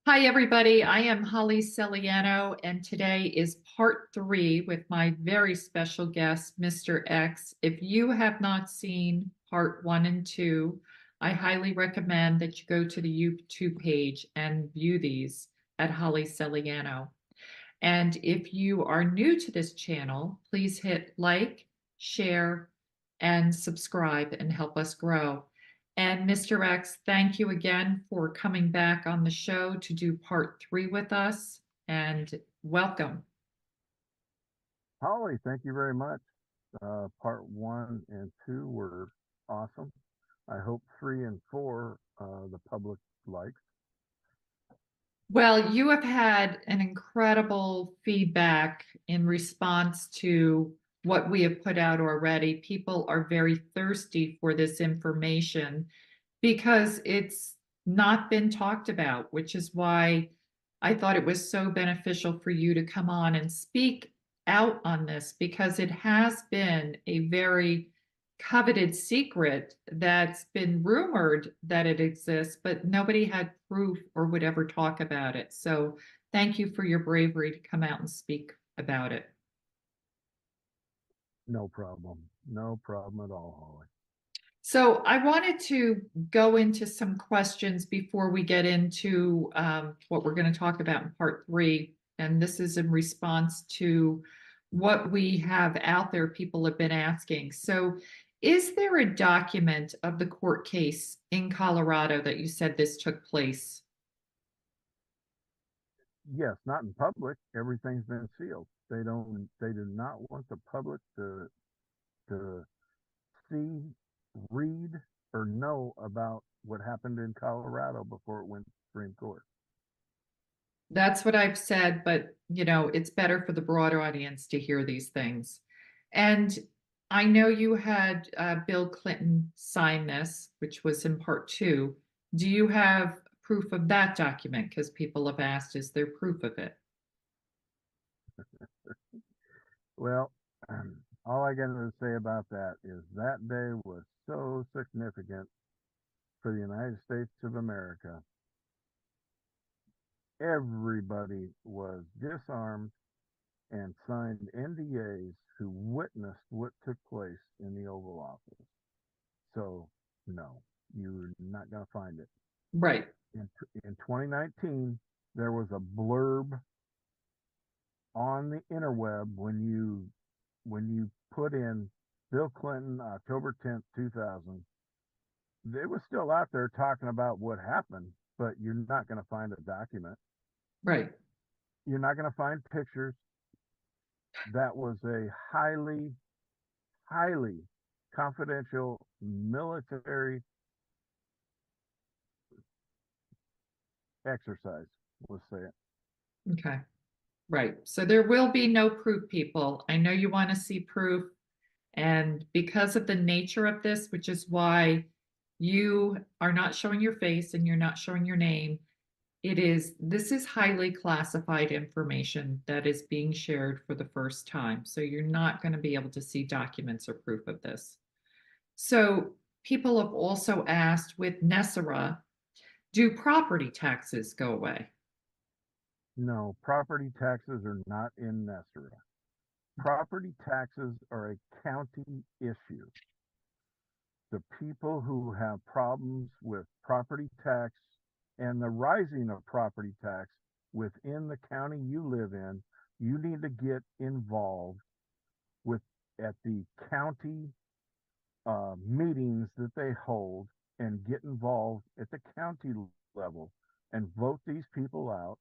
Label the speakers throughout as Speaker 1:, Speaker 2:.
Speaker 1: Hi, everybody. I am Holly Celiano, and today is part three with my very special guest, Mr. X. If you have not seen part one and two, I highly recommend that you go to the YouTube page and view these at Holly Celiano. And if you are new to this channel, please hit like, share, and subscribe and help us grow. And Mr. X, thank you again for coming back on the show to do part three with us, and welcome.
Speaker 2: Holly, thank you very much. Part one and two were awesome. I hope three and four the public likes.
Speaker 1: Well, you have had an incredible feedback in response to what we have put out already. People are very thirsty for this information because it's not been talked about, which is why I thought it was so beneficial for you to come on and speak out on this because it has been a very coveted secret that's been rumored that it exists, but nobody had proof or would ever talk about it. So thank you for your bravery to come out and speak about it.
Speaker 2: No problem. No problem at all, Holly.
Speaker 1: So I wanted to go into some questions before we get into what we're going to talk about in part three. And this is in response to what we have out there, people have been asking. So, is there a document of the court case in Colorado that you said this took place?
Speaker 2: Yes, not in public. Everything's been sealed. They do not want the public to see, read, or know about what happened in Colorado before it went to Supreme Court.
Speaker 1: That's what I've said, but it's better for the broader audience to hear these things. And I know you had Bill Clinton sign this, which was in part two. Do you have proof of that document? Because people have asked, is there proof of it?
Speaker 2: Well, all I got to say about that is that day was so significant for the United States of America. Everybody was disarmed and signed NDAs who witnessed what took place in the Oval Office. So, no, you're not going to find it.
Speaker 1: Right.
Speaker 2: In 2019, there was a blurb on the interweb when you put in Bill Clinton, October 10th, 2000. It was still out there talking about what happened, but you're not going to find a document.
Speaker 1: Right.
Speaker 2: You're not going to find pictures. That was a highly, highly confidential military exercise. Let's say it.
Speaker 1: Okay. Right. So there will be no proof, people. I know you want to see proof. And because of the nature of this, which is why you are not showing your face and you're not showing your name, this is highly classified information that is being shared for the first time. So you're not going to be able to see documents or proof of this. So people have also asked with NESARA, do property taxes go away?
Speaker 2: No, property taxes are not in NESARA. Property taxes are a county issue. The people who have problems with property tax and the rising of property tax within the county you live in, you need to get involved with at the county meetings that they hold and get involved at the county level and vote these people out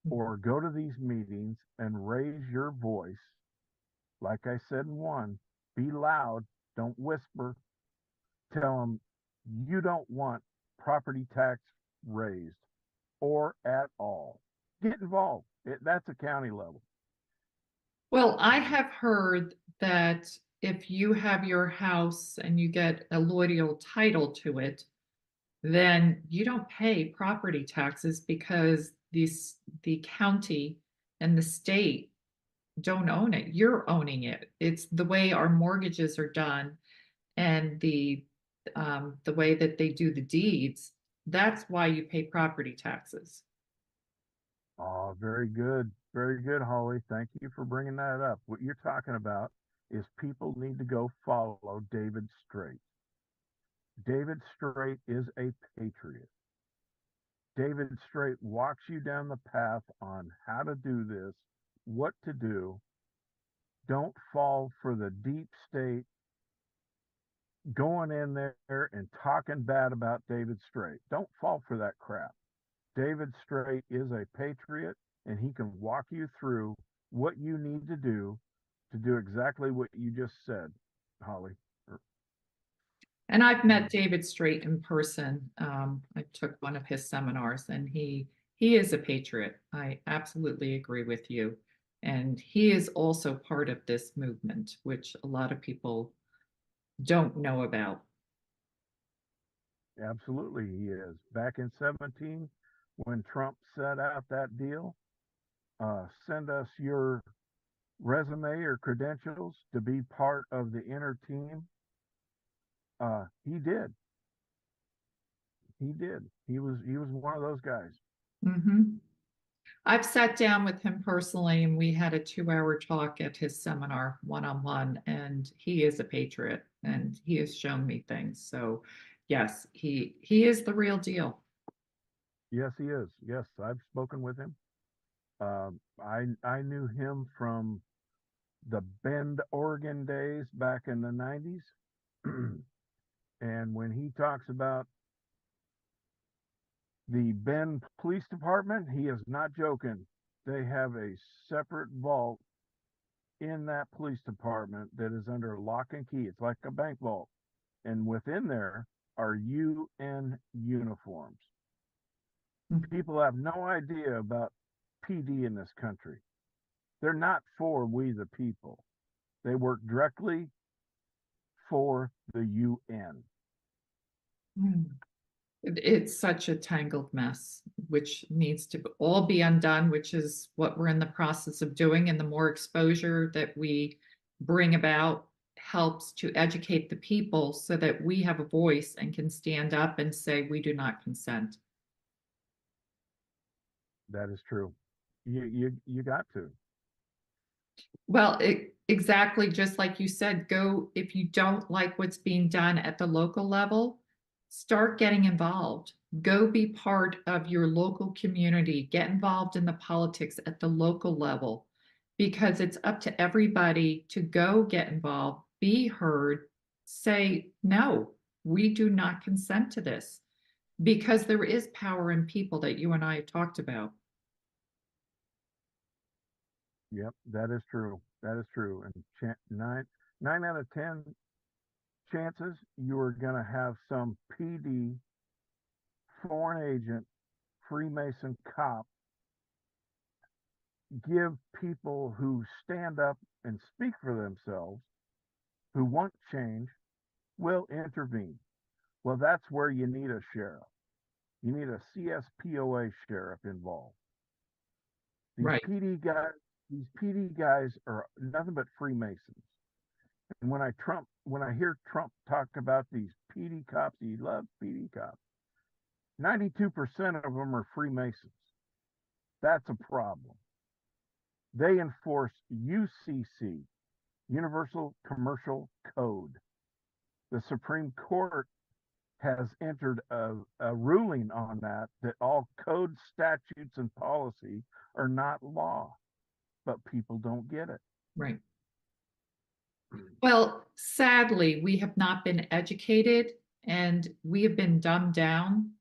Speaker 2: or go to these meetings and raise your voice. Like I said in one, be loud, don't whisper. Tell them you don't want property tax raised or at all. Get involved. That's a county level.
Speaker 1: Well, I have heard that if you have your house and you get a loyal title to it, then you don't pay property taxes because the county and the state don't own it. You're owning it. It's the way our mortgages are done and the way that they do the deeds. That's why you pay property taxes.
Speaker 2: Oh, very good, Holly. Thank you for bringing that up. What you're talking about is people need to go follow David Straight. David Straight is a patriot. David Straight walks you down the path on how to do this, what to do. Don't fall for the deep state going in there and talking bad about David Straight. Don't fall for that crap. David Straight is a patriot and he can walk you through what you need to do exactly what you just said, Holly.
Speaker 1: And I've met David Straight in person. I took one of his seminars, and he is a patriot. I absolutely agree with you. And he is also part of this movement, which a lot of people don't know about.
Speaker 2: Absolutely, he is. Back in 17, when Trump set out that deal, send us your resume or credentials to be part of the inner team. He did. He did. He was one of those guys.
Speaker 1: Mhm. I've sat down with him personally, and we had a 2 hour talk at his seminar one on one. And he is a patriot, and he has shown me things. So, yes, he is the real deal.
Speaker 2: Yes, he is. Yes, I've spoken with him. I knew him from the Bend, Oregon days back in the 90s. And when he talks about the Bend Police Department, he is not joking. They have a separate vault in that police department that is under lock and key. It's like a bank vault. And within there are UN uniforms. People have no idea about PD in this country. They're not for we the people. They work directly for the UN.
Speaker 1: It's such a tangled mess, which needs to all be undone, which is what we're in the process of doing. And the more exposure that we bring about helps to educate the people so that we have a voice and can stand up and say, we do not consent.
Speaker 2: That is true. You got to.
Speaker 1: Well, exactly just like you said, go if you don't like what's being done at the local level, start getting involved. Go be part of your local community. Get involved in the politics at the local level because it's up to everybody to go get involved, be heard, say, no, we do not consent to this because there is power in people that you and I have talked about.
Speaker 2: Yep, that is true. That is true. And nine out of 10 chances you are going to have some PD, foreign agent, Freemason cop give people who stand up and speak for themselves, who want change, will intervene. Well, that's where you need a sheriff. You need a CSPOA sheriff involved. These
Speaker 1: Right.
Speaker 2: PD guys, these PD guys are nothing but Freemasons. And when I hear Trump talk about these PD cops, he loves PD cops. 92% of them are Freemasons. That's a problem. They enforce UCC, Universal Commercial Code. The Supreme Court has entered a ruling on that all code, statutes, and policy are not law, but people don't get it.
Speaker 1: Right. Well, sadly, we have not been educated and we have been dumbed down.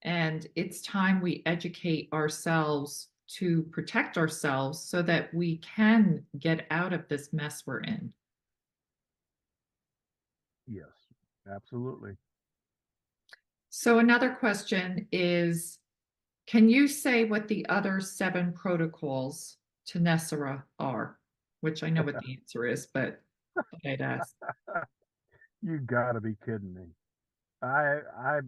Speaker 1: And it's time we educate ourselves to protect ourselves so that we can get out of this mess we're in.
Speaker 2: Yes, absolutely.
Speaker 1: So, another question is, can you say what the other 7 protocols to NESARA are? Which I know what the answer is, but I'd ask.
Speaker 2: You gotta be kidding me. I I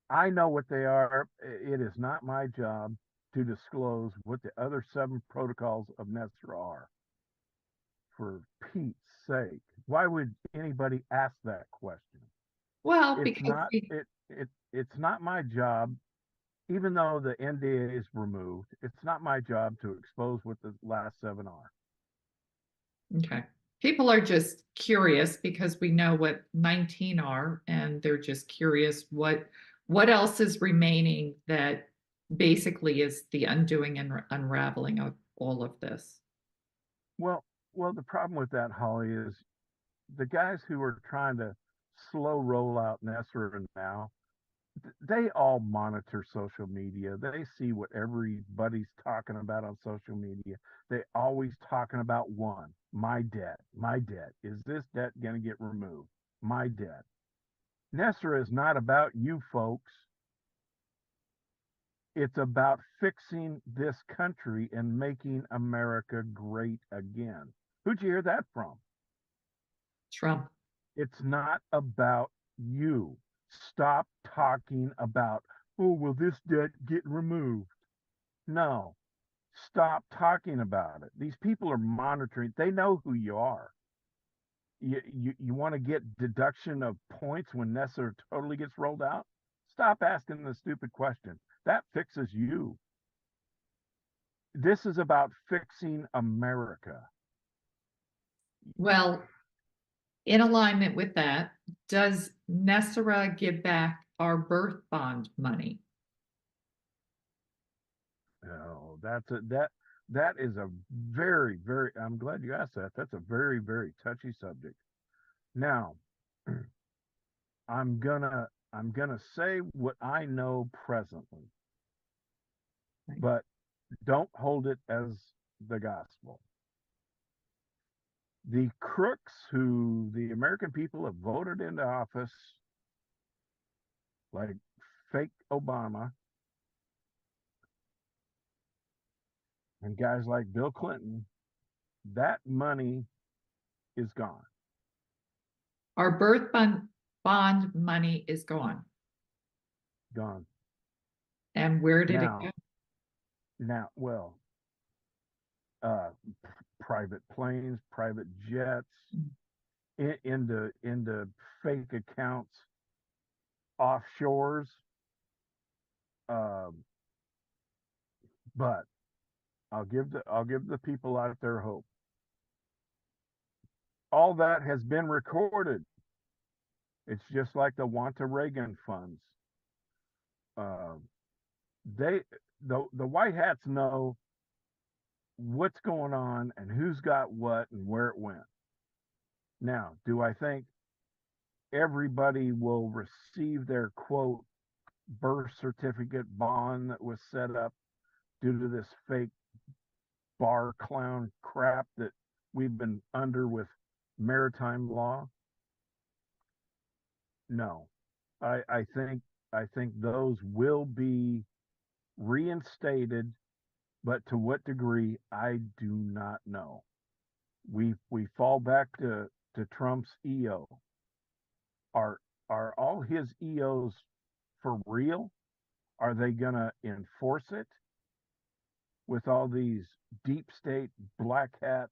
Speaker 2: I know what they are. It is not my job to disclose what the other 7 protocols of NESARA are. For Pete's sake, why would anybody ask that question?
Speaker 1: Well,
Speaker 2: It's
Speaker 1: because
Speaker 2: not
Speaker 1: we,
Speaker 2: it's not my job even though the NDA is removed, it's not my job to expose what the last 7 are.
Speaker 1: Okay. People are just curious because we know what 19 are, and they're just curious what else is remaining that basically is the undoing and unraveling of all of this.
Speaker 2: Well, the problem with that, Holly, is the guys who are trying to slow roll out NESARA now, they all monitor social media. They see what everybody's talking about on social media. They always talking about one, my debt, my debt. Is this debt going to get removed? My debt. NESARA is not about you folks. It's about fixing this country and making America great again. Who'd you hear that from?
Speaker 1: Trump.
Speaker 2: It's not about you. Stop talking about, oh, will this debt get removed? No, stop talking about it. These people are monitoring. They know who you are. You want to get deduction of points when NESARA totally gets rolled out? Stop asking the stupid question. That fixes you. This is about fixing America.
Speaker 1: Well, in alignment with that, does NESARA give back our birth bond money?
Speaker 2: No, that is a very, very, I'm glad you asked that. That's a very, very touchy subject. Now, I'm gonna say what I know presently, but don't hold it as the gospel. The crooks who the American people have voted into office, like fake Obama and guys like Bill Clinton, that money is gone.
Speaker 1: Our birth bond money is gone.
Speaker 2: Gone.
Speaker 1: And where did it
Speaker 2: Now,
Speaker 1: go?
Speaker 2: well, uh, private planes, private jets, into fake accounts, offshores. Um, but I'll give the people out there hope. All that has been recorded. It's just like the Wanta Reagan funds. Uh, they the white hats know what's going on and who's got what and where it went. Now, do I think everybody will receive their quote birth certificate bond that was set up due to this fake bar clown crap that we've been under with maritime law? No. I think those will be reinstated, but to what degree I do not know. We fall back to Trump's EO. Are all his EOs for real? Are they gonna enforce it with all these deep state black hat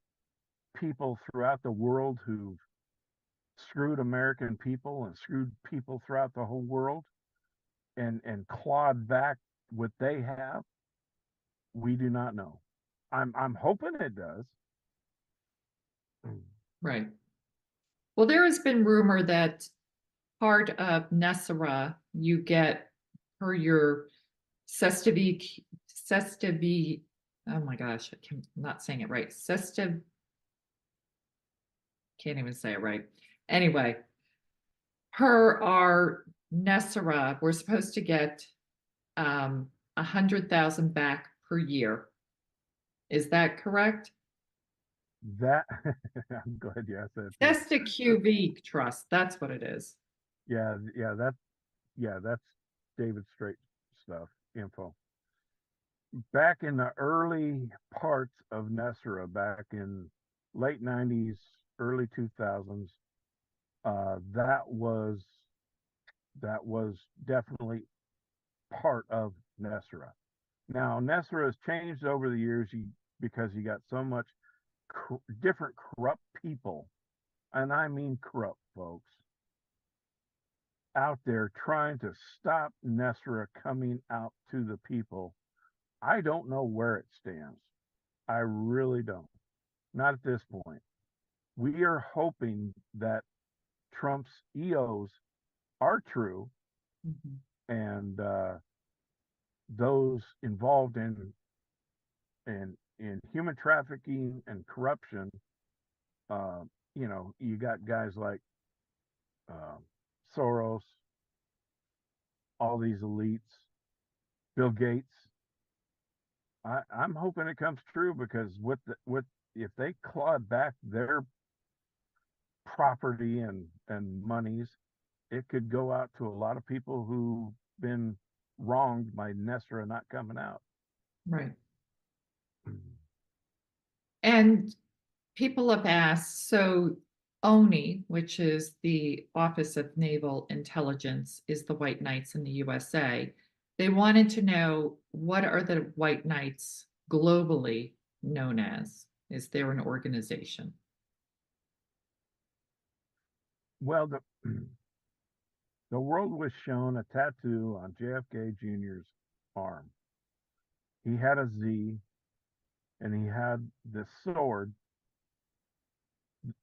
Speaker 2: people throughout the world who've screwed American people and screwed people throughout the whole world and clawed back what they have? We do not know. I'm hoping it does.
Speaker 1: Right. Well, there has been rumor that part of NESARA you get per your Sestavi, oh my gosh, I'm not saying it right. Can't even say it right. Anyway, per our NESARA, we're supposed to get 100,000 back per year. Is that correct?
Speaker 2: That I'm glad you asked that.
Speaker 1: Sesta QV Trust, that's what it is.
Speaker 2: Yeah, that's David Straight stuff info. Back in the early parts of NESARA, back in late '90s, early 2000s, that was definitely part of NESARA. Now NESARA has changed over the years because you got so much different corrupt people, and I mean corrupt folks, out there trying to stop NESARA coming out to the people. I don't know where it stands. I really don't. Not at this point. We are hoping that Trump's EOs are true,
Speaker 1: Mhm.
Speaker 2: and those involved in human trafficking and corruption. Uh, you got guys like uh, Soros, all these elites, Bill Gates. I'm hoping it comes true, because with if they clawed back their property and monies, it could go out to a lot of people who've been wronged by NESARA not coming out.
Speaker 1: Right. And people have asked, so ONI, which is the Office of Naval Intelligence, is the White Knights in the USA. They wanted to know, what are the White Knights globally known as? Is there an organization?
Speaker 2: Well, the world was shown a tattoo on JFK Jr.'s arm. He had a Z, and he had this sword,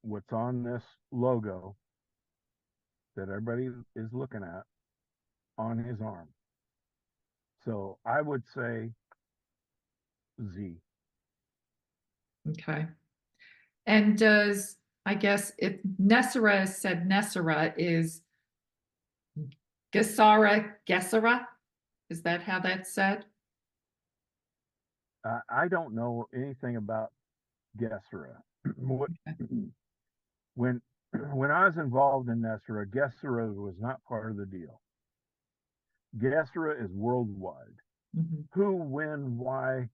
Speaker 2: what's on this logo that everybody is looking at, on his arm. So I would say Z.
Speaker 1: Okay. And does, I guess, if NESARA said NESARA, is Gesara? Is that how that's said?
Speaker 2: I don't know anything about Gessera.
Speaker 1: Okay.
Speaker 2: when when I was involved in NESARA, Gessera was not part of the deal. Gessera is worldwide.
Speaker 1: Mhm.
Speaker 2: Who, when, why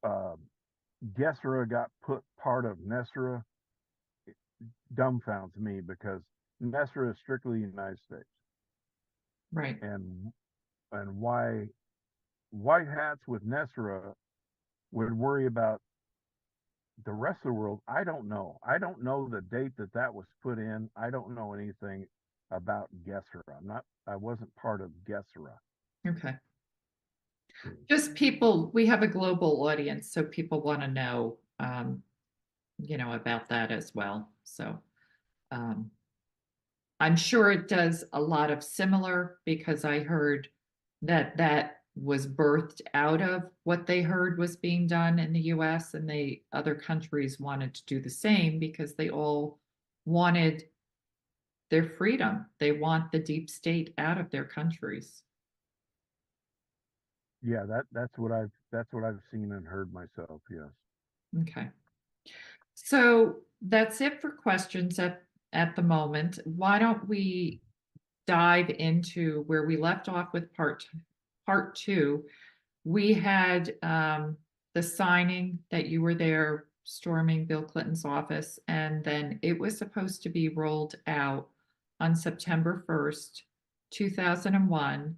Speaker 2: uh, Gessera got put part of NESARA dumbfounds me, because NESARA is strictly United States.
Speaker 1: Right.
Speaker 2: And why white hats with NESARA would worry about the rest of the world, I don't know. I don't know the date that was put in. I don't know anything about Gessera. I wasn't part of Gessera.
Speaker 1: Okay. Just people, we have a global audience, so people want to know, about that as well. So, um, I'm sure it does a lot of similar, because I heard that that was birthed out of what they heard was being done in the US, and other countries wanted to do the same because they all wanted their freedom. They want the deep state out of their countries.
Speaker 2: Yeah, that's what I've seen and heard myself. Yes.
Speaker 1: Okay. So that's it for questions at the moment. Why don't we dive into where we left off with part two? We had the signing that you were there storming Bill Clinton's office, and then it was supposed to be rolled out on September 1st, 2001,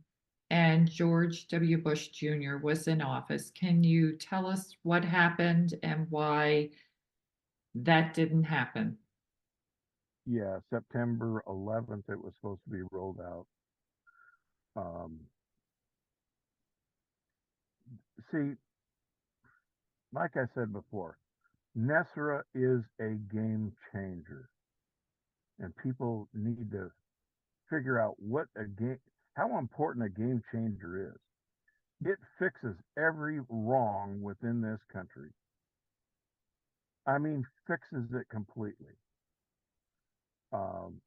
Speaker 1: and George W. Bush Jr. was in office. Can you tell us what happened and why that didn't happen?
Speaker 2: Yeah, September 11th, it was supposed to be rolled out. Um, See, like I said before, NESARA is a game changer, and people need to figure out how important a game changer is. It fixes every wrong within this country. I mean, fixes it completely. Um,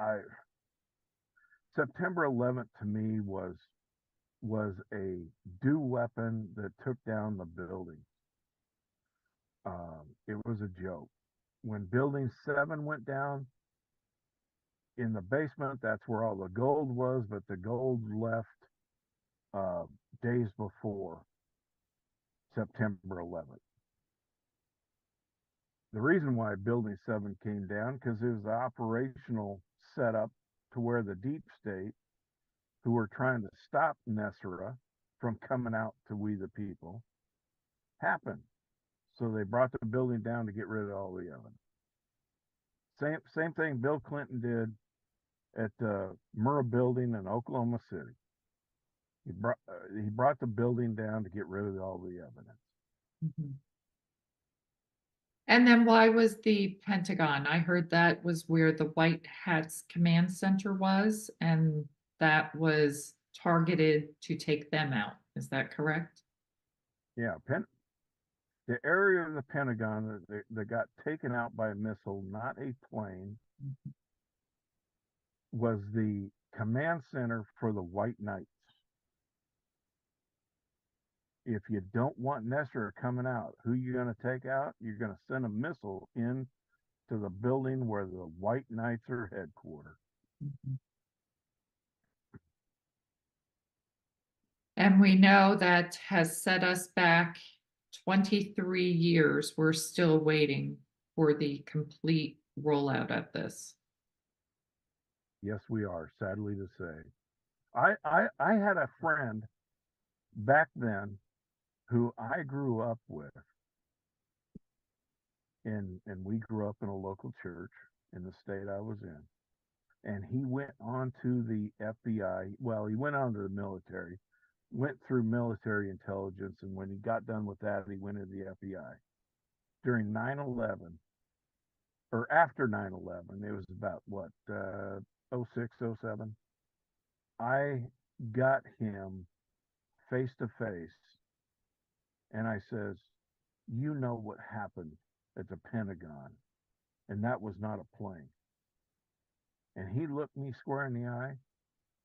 Speaker 2: I September 11th to me was a dew weapon that took down the building. It was a joke. When Building 7 went down in the basement, that's where all the gold was, but the gold left uh, days before September 11th. The reason why Building 7 came down, because it was the operational setup to where the deep state, who were trying to stop NESARA from coming out to we the people, happened. So they brought the building down to get rid of all the evidence. Same thing Bill Clinton did at the Murrah building in Oklahoma City. He brought the building down to get rid of all the evidence.
Speaker 1: Mhm. And then why was the Pentagon? I heard that was where the White Hats Command Center was, and that was targeted to take them out. Is that correct?
Speaker 2: Yeah, the area of the Pentagon that got taken out by a missile, not a plane, was the command center for the White Knights. If you don't want NESARA coming out, who you going to take out? You're going to send a missile in to the building where the White Knights are headquartered.
Speaker 1: Mhm. And we know that has set us back 23 years. We're still waiting for the complete rollout of this.
Speaker 2: Yes, we are, sadly to say. I had a friend back then who I grew up with, and we grew up in a local church in the state I was in. And he went on to the FBI. Well, he went on to the military, went through military intelligence, and when he got done with that, he went into the FBI. During 9/11, or after 9/11, it was about what, 06, 07. I got him face to face, and I says, "You know what happened at the Pentagon, and that was not a plane." And he looked me square in the eye,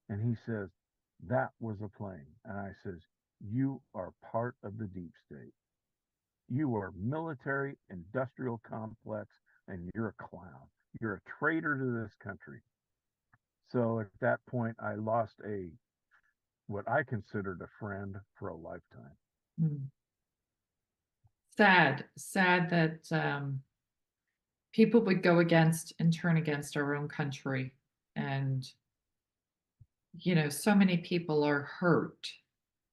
Speaker 2: and he says, "That was a plane." And I says, "You are part of the deep state. You are military industrial complex, and you're a clown. You're a traitor to this country." So at that point, I lost what I considered a friend for a lifetime.
Speaker 1: Mm. Sad that people would go against and turn against our own country. And, so many people are hurt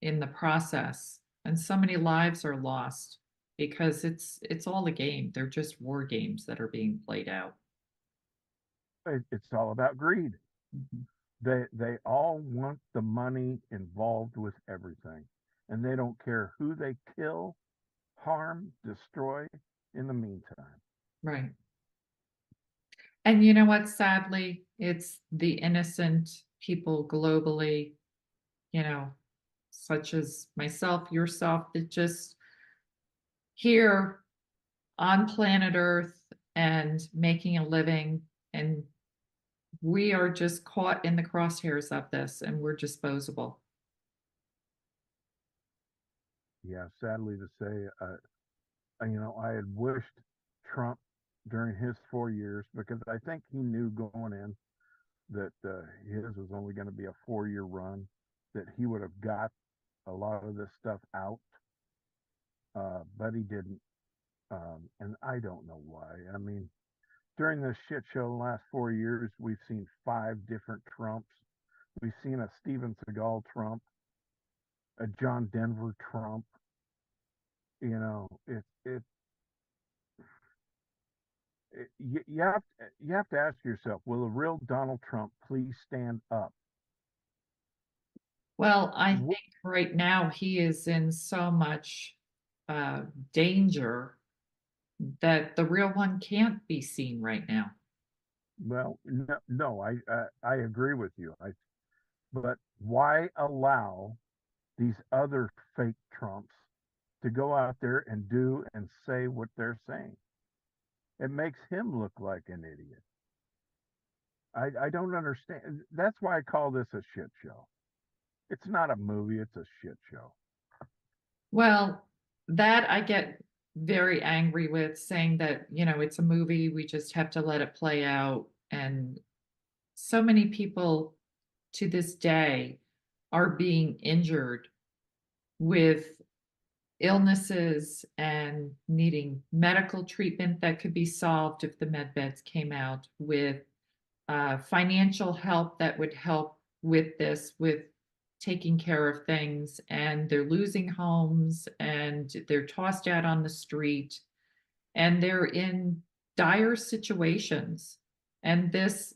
Speaker 1: in the process, and so many lives are lost because it's all a game. They're just war games that are being played out.
Speaker 2: It's all about greed.
Speaker 1: Mhm.
Speaker 2: They all want the money involved with everything, and they don't care who they kill, harm, destroy in the meantime.
Speaker 1: Right. And you know what? Sadly, it's the innocent people globally, you know, such as myself, yourself, that just here on planet Earth and making a living. And we are just caught in the crosshairs of this and we're disposable.
Speaker 2: Yeah, sadly to say, I had wished Trump during his 4 years, because I think he knew going in that his was only going to be a 4 year run, that he would have got a lot of this stuff out, but he didn't. And I don't know why. I mean, during this shit show the last 4 years, we've seen 5 different Trumps. We've seen a Steven Seagal Trump, a John Denver Trump. You have to ask yourself, will the real Donald Trump please stand up?
Speaker 1: Well, I think right now he is in so much uh, danger that the real one can't be seen right now.
Speaker 2: Well, no, no, I agree with you. But why allow these other fake Trumps to go out there and do and say what they're saying? It makes him look like an idiot. I don't understand. That's why I call this a shit show. It's not a movie, it's a shit show.
Speaker 1: Well, that I get very angry with, saying that, it's a movie, we just have to let it play out. And so many people to this day are being injured with illnesses and needing medical treatment that could be solved if the med beds came out, with financial help that would help with this, with taking care of things, and they're losing homes and they're tossed out on the street and they're in dire situations. And this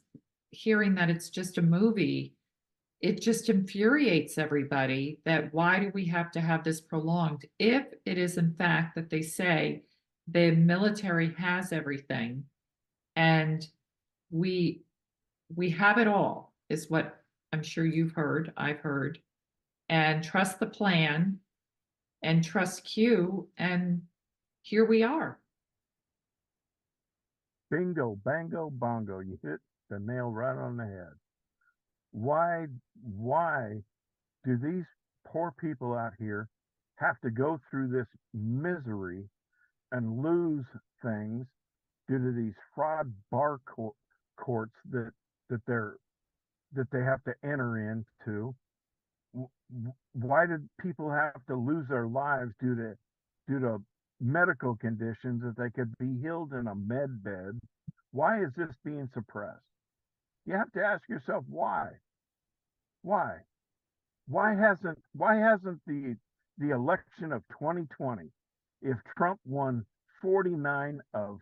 Speaker 1: hearing that it's just a movie, it just infuriates everybody that why do we have to have this prolonged if it is in fact that they say the military has everything and we we have it all is what I'm sure you've heard, I've heard, and trust the plan and trust Q, and here we are.
Speaker 2: Bingo, bango, bongo. You hit the nail right on the head. Why do these poor people out here have to go through this misery and lose things due to these fraud courts that they're that they have to enter into? Why did people have to lose their lives due to medical conditions that they could be healed in a med bed? Why is this being suppressed? You have to ask yourself why. Why? Why hasn't the election of 2020, if Trump won 49 of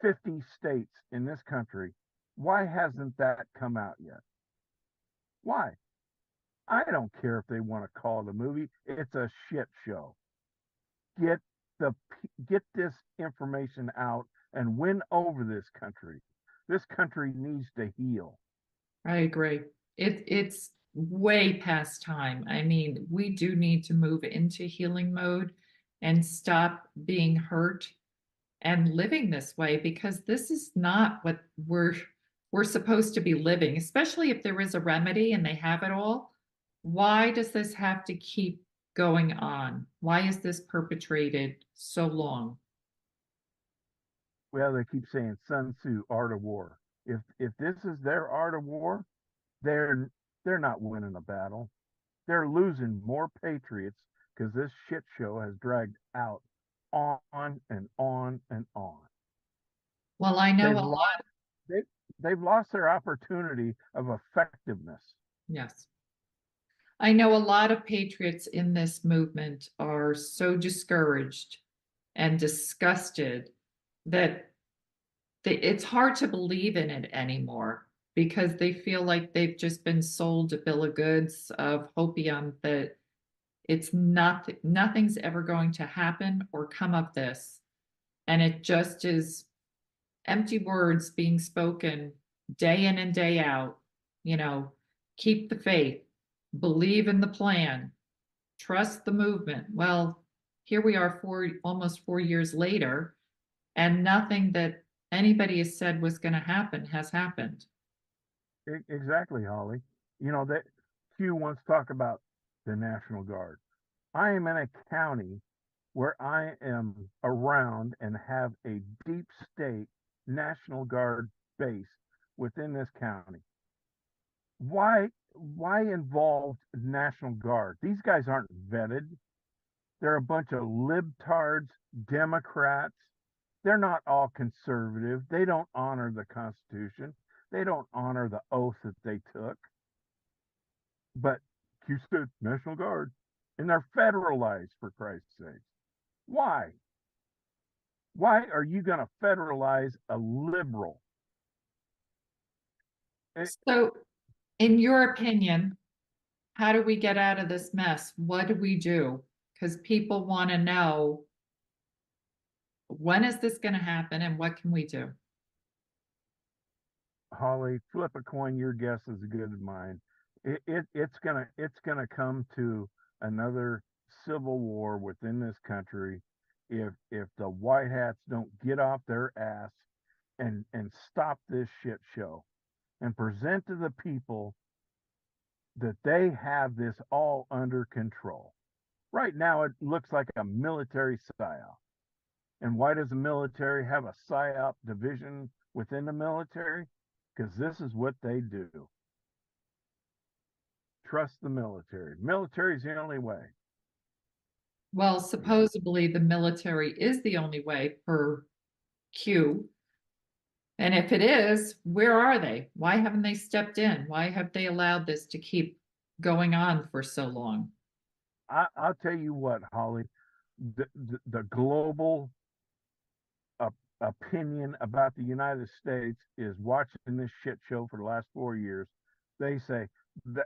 Speaker 2: 50 states in this country, why hasn't that come out yet? Why? I don't care if they want to call it a movie. It's a shit show. Get the get this information out and win over this country. This country needs to heal.
Speaker 1: I agree. It's way past time. I mean, we do need to move into healing mode and stop being hurt and living this way because this is not what we're supposed to be living, especially if there is a remedy and they have it all. Why does this have to keep going on? Why is this perpetrated so long?
Speaker 2: Well, they keep saying Sun Tzu, art of war. If this is their art of war, they're they're not winning a battle. They're losing more patriots because this shit show has dragged out on and on and on.
Speaker 1: Well, I know
Speaker 2: They've
Speaker 1: a
Speaker 2: lost
Speaker 1: lot.
Speaker 2: they, they've lost their opportunity of effectiveness.
Speaker 1: Yes. I know a lot of patriots in this movement are so discouraged and disgusted that it's hard to believe in it anymore because they feel like they've just been sold a bill of goods of hopium that it's not nothing's ever going to happen or come of this. And it just is empty words being spoken day in and day out, you know, keep the faith, believe in the plan, trust the movement. Well, here we are almost 4 years later, and nothing that anybody has said was going to happen has happened.
Speaker 2: Exactly, Holly. You know that Q wants to talk about the National Guard. I am in a county where I am around and have a deep state National Guard base within this county. Why involve National Guard? These guys aren't vetted. They're a bunch of libtards, Democrats. They're not all conservative. They don't honor the Constitution. They don't honor the oath that they took. But Q said National Guard, and they're federalized for Christ's sake. Why? Why are you going to federalize a liberal?
Speaker 1: So, in your opinion, how do we get out of this mess? What do we do? Because people want to know when is this going to happen and what can we do?
Speaker 2: Holly, flip a coin. Your guess is as good as mine. It's gonna come to another civil war within this country if the white hats don't get off their ass and stop this shit show and present to the people that they have this all under control. Right now, it looks like a military psyop. And why does the military have a psyop division within the military? Because this is what they do. Trust the military. Military is the only way.
Speaker 1: Well,
Speaker 2: Yeah.
Speaker 1: supposedly the military is the only way for Q. And if it is, where are they? Why haven't they stepped in? Why have they allowed this to keep going on for so long?
Speaker 2: I'll tell you what, Holly, the global opinion about the United States is watching this shit show for the last 4 years. They say that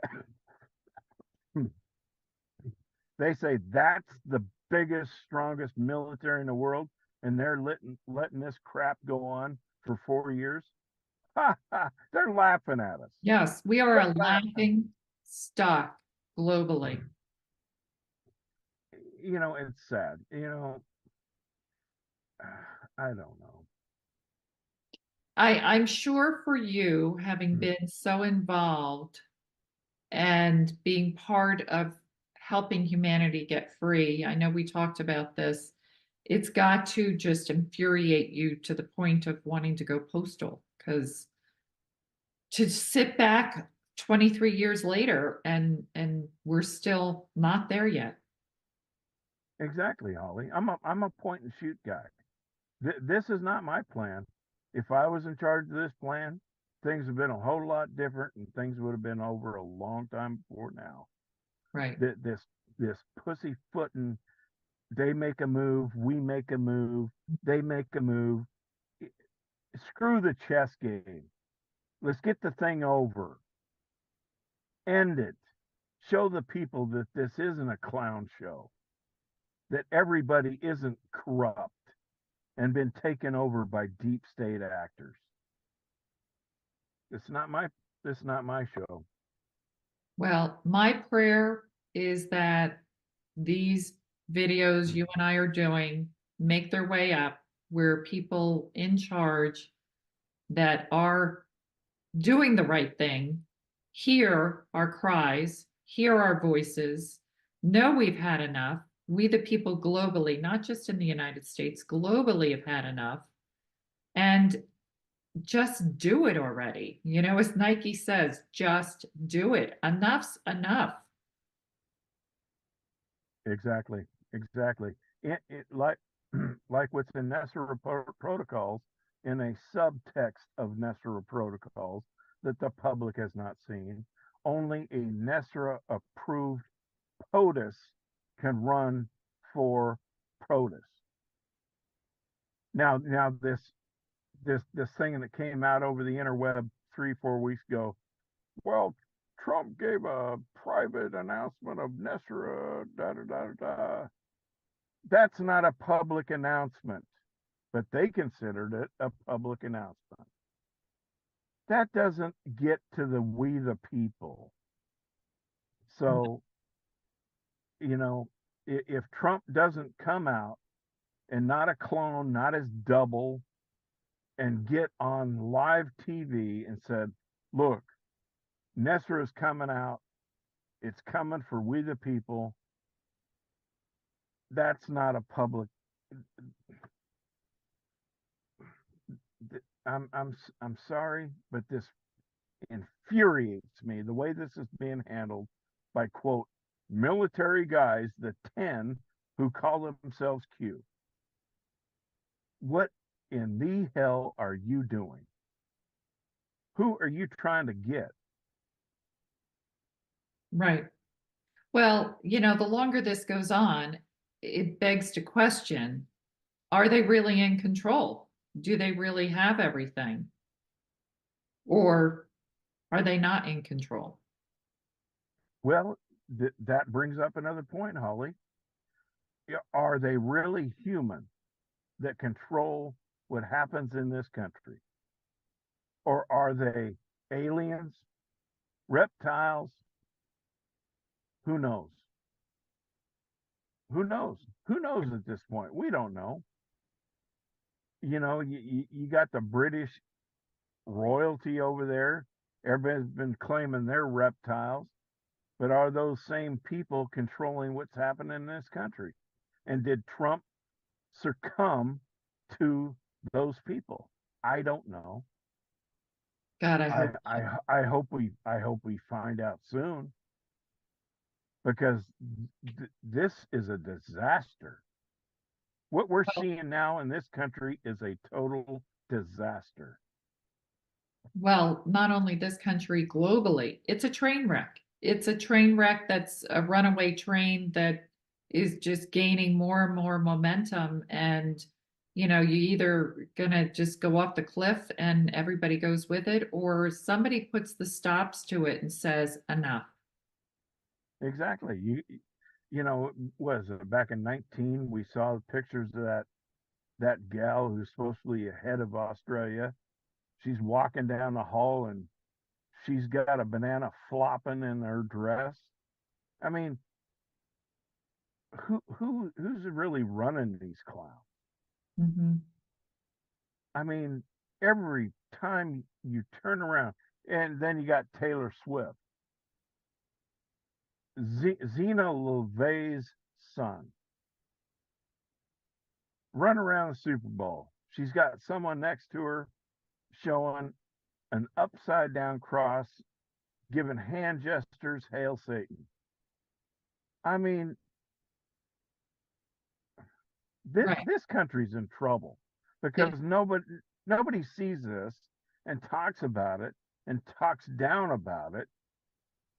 Speaker 2: they say that's the biggest, strongest military in the world, and they're letting this crap go on for 4 years. They're laughing at us.
Speaker 1: Yes, we are
Speaker 2: They're
Speaker 1: a
Speaker 2: laughing.
Speaker 1: laughing stock globally.
Speaker 2: It's sad. I don't know.
Speaker 1: I'm sure for you, having
Speaker 2: Hmm.
Speaker 1: been so involved and being part of helping humanity get free, I know we talked about this. It's got to just infuriate you to the point of wanting to go postal, because to sit back 23 years later and we're still not there yet.
Speaker 2: Exactly, Holly. I'm a point and shoot guy. This is not my plan. If I was in charge of this plan, things have been a whole lot different, and things would have been over a long time before now.
Speaker 1: Right.
Speaker 2: This pussyfooting, they make a move, we make a move, they make a move. Screw the chess game. Let's get the thing over. End it. Show the people that this isn't a clown show, that everybody isn't corrupt and been taken over by deep state actors. It's not my it's not my show.
Speaker 1: Well, my prayer is that these videos you and I are doing make their way up where people in charge that are doing the right thing hear our cries, hear our voices, know we've had enough. We, the people globally, not just in the United States, globally have had enough. And just do it already. As Nike says, just do it. Enough's enough.
Speaker 2: Exactly. Exactly. It like like what's in NESARA protocols, in a subtext of NESARA protocols that the public has not seen. Only a NESARA approved POTUS can run for POTUS. Now this thing that came out over the interweb 3-4 weeks ago. Well, Trump gave a private announcement of NESARA. Da da da da. That's not a public announcement, but they considered it a public announcement. That doesn't get to the we the people. So, if Trump doesn't come out and not a clone, not his double, and get on live TV and said, look, NESARA is coming out. It's coming for we the people. That's not a public. I'm sorry, but this infuriates me the way this is being handled by quote military guys, the 10 who call themselves Q. What in the hell are you doing? Who are you trying to get?
Speaker 1: Right. Well, the longer this goes on, it begs to question, are they really in control? Do they really have everything? Or are they not in control?
Speaker 2: Well, that brings up another point, Holly. Are they really human that control what happens in this country? Or are they aliens, reptiles? Who knows? Who knows? Who knows at this point? We don't know. You got the British royalty over there. Everybody's been claiming they're reptiles, but are those same people controlling what's happening in this country? And did Trump succumb to those people? I don't know.
Speaker 1: God, I
Speaker 2: I
Speaker 1: hope
Speaker 2: I
Speaker 1: so.
Speaker 2: I hope we find out soon, because this is a disaster. What we're seeing now in this country is a total disaster.
Speaker 1: Well, not only this country, globally, it's a train wreck. It's a train wreck that's a runaway train that is just gaining more and more momentum. And you either gonna just go off the cliff and everybody goes with it, or somebody puts the stops to it and says enough.
Speaker 2: Exactly. Was it back in 19? We saw pictures of that gal who's supposedly head of Australia. She's walking down the hall and she's got a banana flopping in her dress. I mean, who's really running these clowns?
Speaker 1: Mhm.
Speaker 2: I mean, every time you turn around, and then you got Taylor Swift, Zena LeVay's son, run around the Super Bowl. She's got someone next to her showing an upside down cross, giving hand gestures, hail Satan. I mean,
Speaker 1: Right.
Speaker 2: this country's in trouble
Speaker 1: Yeah.
Speaker 2: because nobody sees this and talks about it and talks down about it.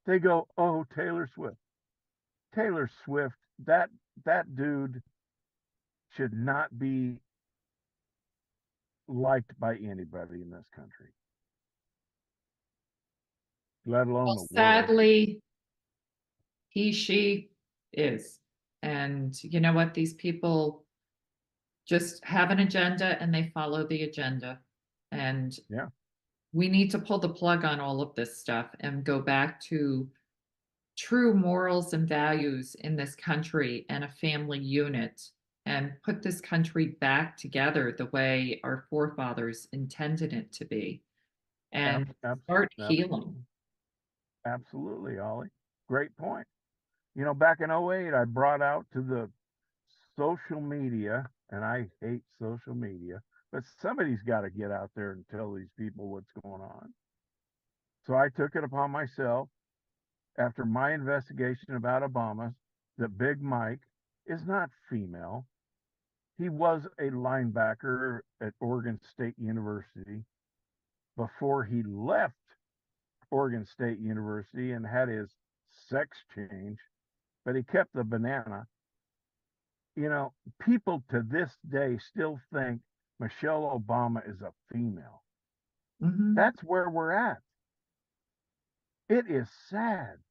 Speaker 2: They go, "Oh, Taylor Swift. Taylor Swift, that dude should not be liked by anybody in this country, let alone
Speaker 1: Well,
Speaker 2: the world."
Speaker 1: sadly, she is. And you know what? These people just have an agenda and they follow the agenda. And
Speaker 2: Yeah,
Speaker 1: we need to pull the plug on all of this stuff and go back to true morals and values in this country and a family unit and put this country back together the way our forefathers intended it to be and start healing.
Speaker 2: absolutely, absolutely, Ollie. Great point. Back in '08, I brought out to the social media, and I hate social media, but somebody's got to get out there and tell these people what's going on. So I took it upon myself after my investigation about Obama that Big Mike is not female. He was a linebacker at Oregon State University before he left Oregon State University and had his sex change, but he kept the banana. People to this day still think Michelle Obama is a female.
Speaker 1: Mhm.
Speaker 2: That's where we're at. It is sad.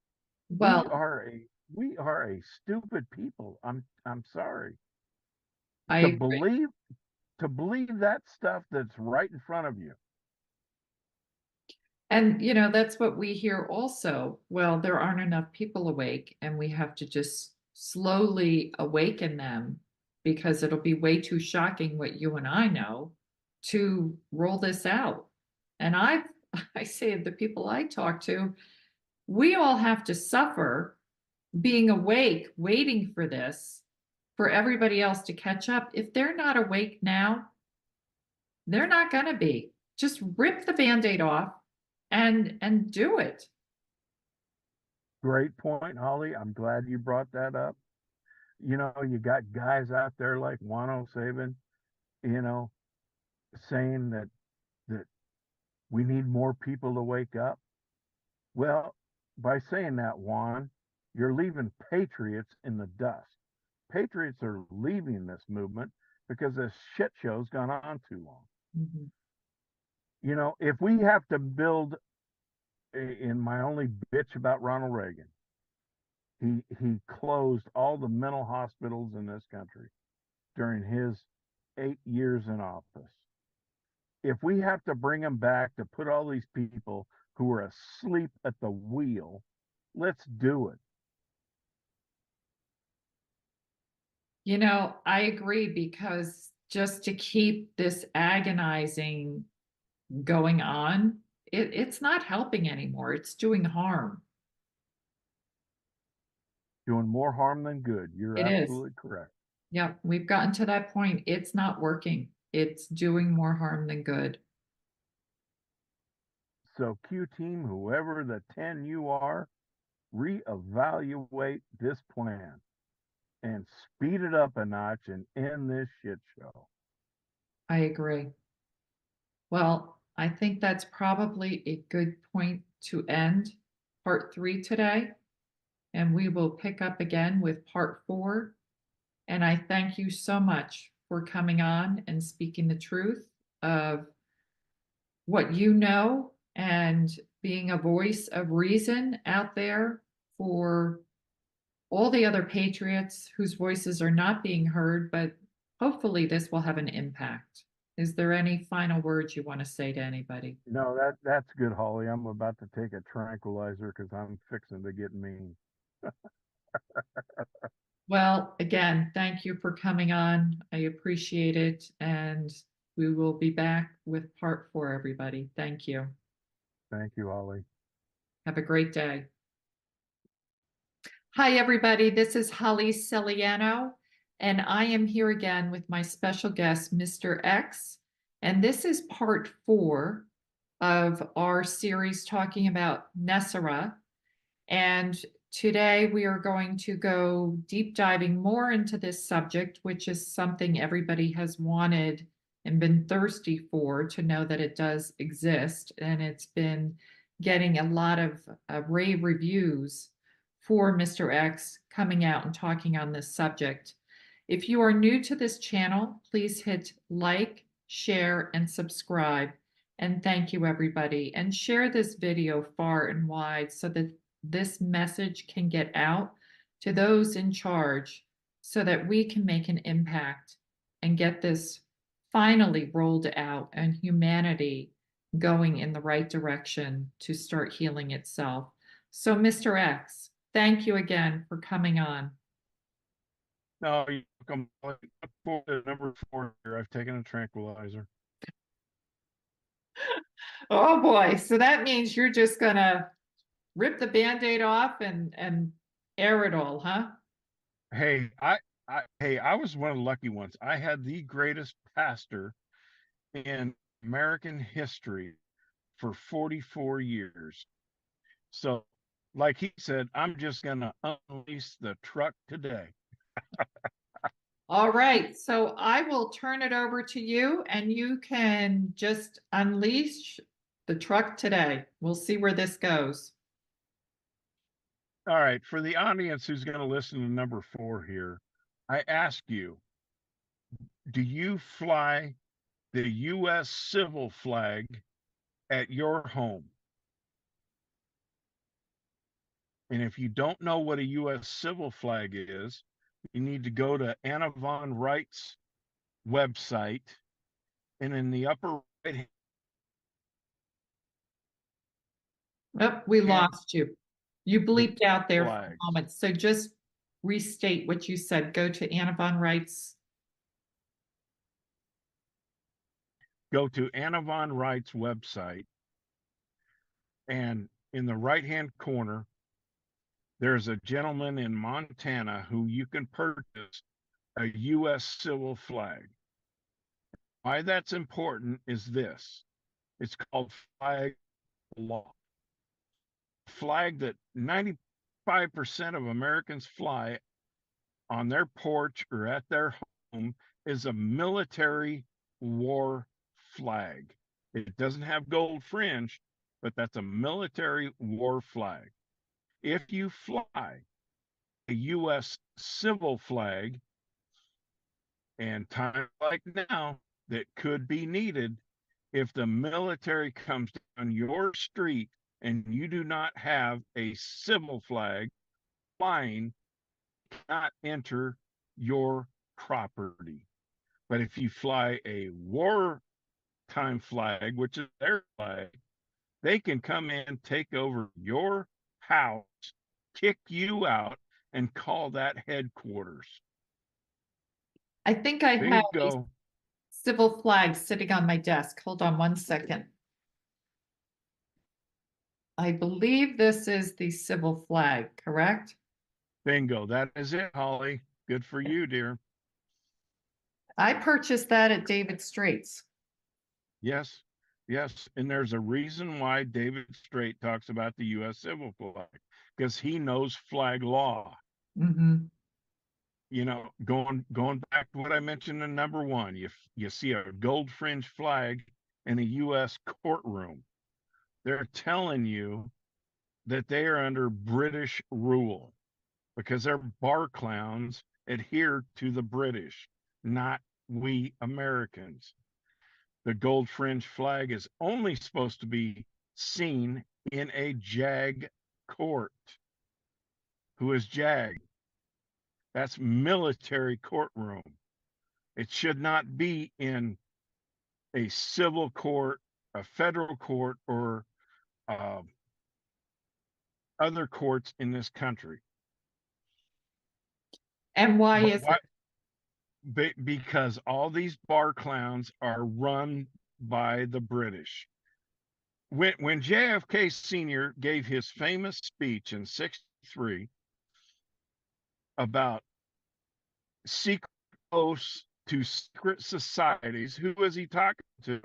Speaker 2: We
Speaker 1: Well,
Speaker 2: are a we are a stupid people. I'm sorry.
Speaker 1: I
Speaker 2: To
Speaker 1: agree.
Speaker 2: believe to believe that stuff that's right in front of you.
Speaker 1: And, that's what we hear also. Well, there aren't enough people awake, and we have to just slowly awaken them because it'll be way too shocking what you and I know to roll this out. And I say to the people I talk to, we all have to suffer being awake, waiting for this, for everybody else to catch up. If they're not awake now, they're not going to be. Just rip the band-aid off and do it.
Speaker 2: Great point, Holly. I'm glad you brought that up. You got guys out there like Wano Saban, you know, saying that we need more people to wake up. Well, by saying that, Juan, you're leaving patriots in the dust. Patriots are leaving this movement because this shit show's gone on too long.
Speaker 1: Mhm.
Speaker 2: If we have to build, in my only bitch about Ronald Reagan, he closed all the mental hospitals in this country during his 8 years in office. If we have to bring him back to put all these people who are asleep at the wheel, let's do it.
Speaker 1: I agree because just to keep this agonizing going on, it's not helping anymore. It's doing harm.
Speaker 2: Doing more harm than good. You're
Speaker 1: It is.
Speaker 2: absolutely correct.
Speaker 1: Yep, we've gotten to that point. It's not working. It's doing more harm than good.
Speaker 2: So, Q team, whoever the 10 you are, reevaluate this plan and speed it up a notch and end this shit show.
Speaker 1: I agree. Well, I think that's probably a good point to end part 3 today. And we will pick up again with part 4. And I thank you so much for coming on and speaking the truth of what you know and being a voice of reason out there for all the other patriots whose voices are not being heard, but hopefully this will have an impact. Is there any final words you want to say to anybody?
Speaker 2: No, that's good, Holly. I'm about to take a tranquilizer because I'm fixing to get mean.
Speaker 1: Well, again, thank you for coming on. I appreciate it. And we will be back with part 4, everybody. Thank you.
Speaker 2: Thank you, Holly.
Speaker 1: Have a great day. Hi, everybody. This is Holly Celiano, and I am here again with my special guest, Mr. X. And this is part 4 of our series talking about NESARA. And today we are going to go deep diving more into this subject, which is something everybody has wanted and been thirsty for, to know that it does exist. And it's been getting a lot of rave reviews for Mr. X coming out and talking on this subject. If you are new to this channel, please hit like, share, and subscribe. And thank you, everybody. And share this video far and wide so that this message can get out to those in charge so that we can make an impact and get this finally rolled out and humanity going in the right direction to start healing itself. So, Mr. X, thank you again for coming on.
Speaker 2: No, you're welcome. Number 4 here. I've taken a tranquilizer.
Speaker 1: Oh boy, so that means you're just gonna rip the Band-Aid off and air it all, huh?
Speaker 2: Hey, I was one of the lucky ones. I had the greatest pastor in American history for 44 years. So, like he said, I'm just gonna unleash the truck today.
Speaker 1: All right, so I will turn it over to you and you can just unleash the truck today. We'll see where this goes.
Speaker 2: All right, for the audience who's going to listen to number 4 here, I ask you, do you fly the U.S. civil flag at your home? And if you don't know what a U.S. civil flag is, you need to go to Anna Von Wright's website, and in the upper right
Speaker 1: Oh, we
Speaker 2: hand,
Speaker 1: lost you. You
Speaker 2: the
Speaker 1: bleeped out there for a
Speaker 2: flags.
Speaker 1: moment. So just restate what you said. Go to Anna Von Wright's.
Speaker 2: Go to Anna Von Wright's website, and in the right-hand corner, there's a gentleman in Montana who you can purchase a U.S. civil flag. Why that's important is this. It's called flag law. Flag that 95% of Americans fly on their porch or at their home is a military war flag. It doesn't have gold fringe, but that's a military war flag. If you fly a U.S. civil flag, and times like now that could be needed, if the military comes down your street and you do not have a civil flag flying, cannot enter your property. But if you fly a wartime flag, which is their flag, they can come in, take over your house, kick you out, and call that headquarters.
Speaker 1: I think I have a
Speaker 2: Bingo.
Speaker 1: civil flag sitting on my desk. Hold on one second. I believe this is the civil flag, correct?
Speaker 2: Bingo. That is it, Holly. Good for you, dear.
Speaker 1: I purchased that at David Straits.
Speaker 2: Yes. Yes. And there's a reason why David Strait talks about the U.S. civil flag, because he knows flag law.
Speaker 1: Mm-hmm.
Speaker 2: You know, going back to what I mentioned in number 1, you see a gold fringe flag in a U.S. courtroom. They're telling you that they are under British rule because their bar clowns adhere to the British, not we Americans. The gold fringe flag is only supposed to be seen in a JAG court. Who is JAG? That's military courtroom. It should not be in a civil court, a federal court, or uh, other courts in this country.
Speaker 1: And why
Speaker 2: But
Speaker 1: is
Speaker 2: why?
Speaker 1: it?
Speaker 2: Because all these bar clowns are run by the British. When JFK Sr. gave his famous speech in '63 about secret oaths to secret societies, who was he talking to?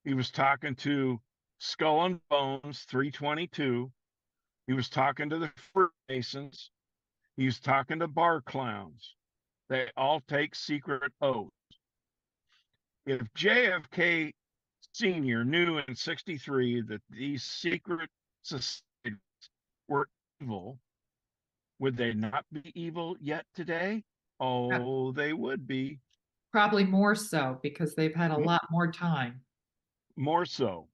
Speaker 2: He was talking to Skull and Bones 322. He was talking to the Freemasons. He was talking to bar clowns. They all take secret oaths. If JFK Sr. knew in '63 that these secret societies were evil, would they not be evil yet today? Oh, they would be.
Speaker 1: Probably more so because they've had a lot more time.
Speaker 2: More so.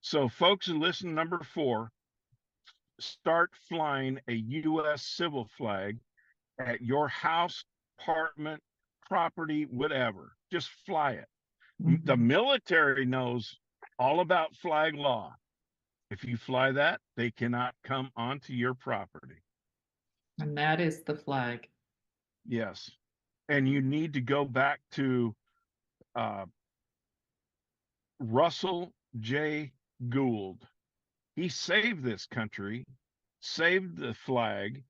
Speaker 2: So, folks who listen, number 4, start flying a U.S. civil flag at your house, apartment, property, whatever. Just fly it. The
Speaker 1: Mhm.
Speaker 2: military knows all about flag law. If you fly that, they cannot come onto your property.
Speaker 1: And that is the flag.
Speaker 2: Yes. And you need to go back to uh, Russell J. Gould. He saved this country, saved the flag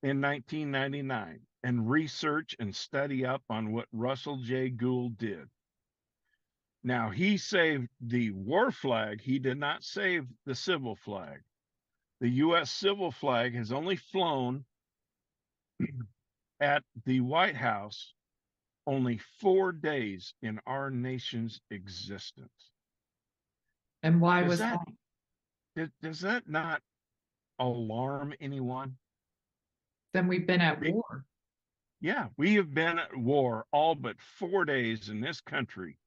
Speaker 2: in 1999, and research and study up on what Russell J. Gould did. Now, he saved the war flag. He did not save the civil flag. The U.S. civil flag has only flown at the White House only 4 days in our nation's existence.
Speaker 1: And why
Speaker 2: Does
Speaker 1: was
Speaker 2: that
Speaker 1: that?
Speaker 2: does that not alarm anyone?
Speaker 1: Then we've been at war.
Speaker 2: Yeah, we have been at war all but 4 days in this country.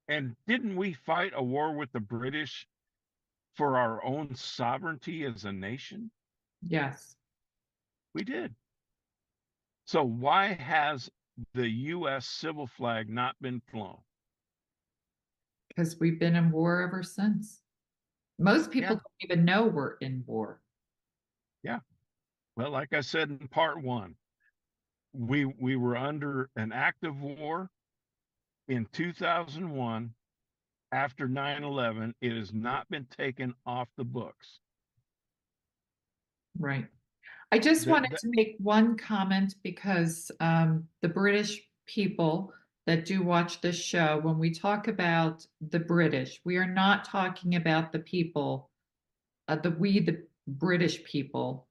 Speaker 2: And didn't we fight a war with the British for our own sovereignty as a nation?
Speaker 1: Yes,
Speaker 2: We did. So why has the U.S. civil flag not been flown?
Speaker 1: because we've been in war ever since. Most people
Speaker 2: Yeah,
Speaker 1: don't even know we're in war.
Speaker 2: yeah. Well, like I said in part 1, we were under an active war in 2001. After 9/11, it has not been taken off the books.
Speaker 1: Right. I just
Speaker 2: The,
Speaker 1: wanted
Speaker 2: the,
Speaker 1: to make one comment because the British people that do watch this show, when we talk about the British, we are not talking about the people, the British people.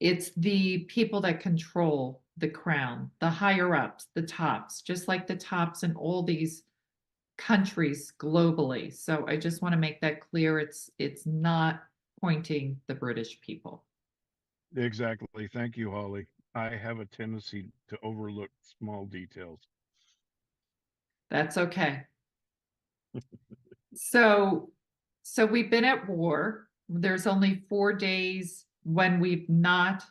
Speaker 1: It's the people that control the crown, the higher ups, the tops, just like the tops in all these countries globally. So I just want to make that clear. It's not pointing the British people.
Speaker 2: exactly. Thank you, Holly. I have a tendency to overlook small details.
Speaker 1: That's okay. So so we've been at war. There's only 4 days when we've not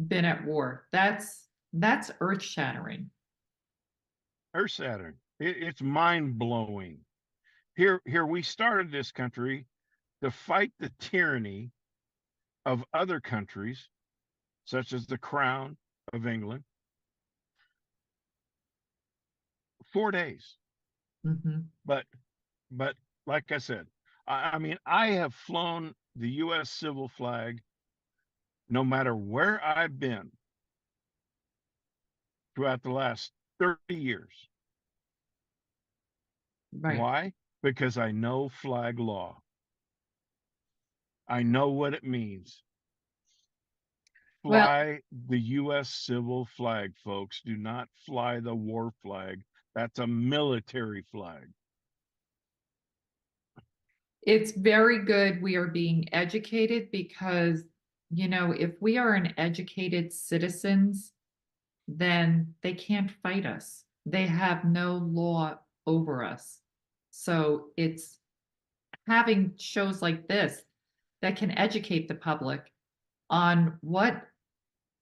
Speaker 1: been at war. That's earth shattering.
Speaker 2: Earth Saturn, it's mind blowing. Here we started this country to fight the tyranny of other countries, such as the Crown of England. 4 days,
Speaker 1: Mhm.
Speaker 2: but but like I said, I mean, I have flown the U.S. civil flag no matter where I've been throughout the last 30 years.
Speaker 1: Right.
Speaker 2: Why? Because I know flag law. I know what it means.
Speaker 1: Well,
Speaker 2: Fly the U.S. civil flag, folks. Do not fly the war flag. That's a military flag.
Speaker 1: it's very good we are being educated because, if we are an educated citizens, then they can't fight us. They have no law over us. So it's having shows like this that can educate the public on what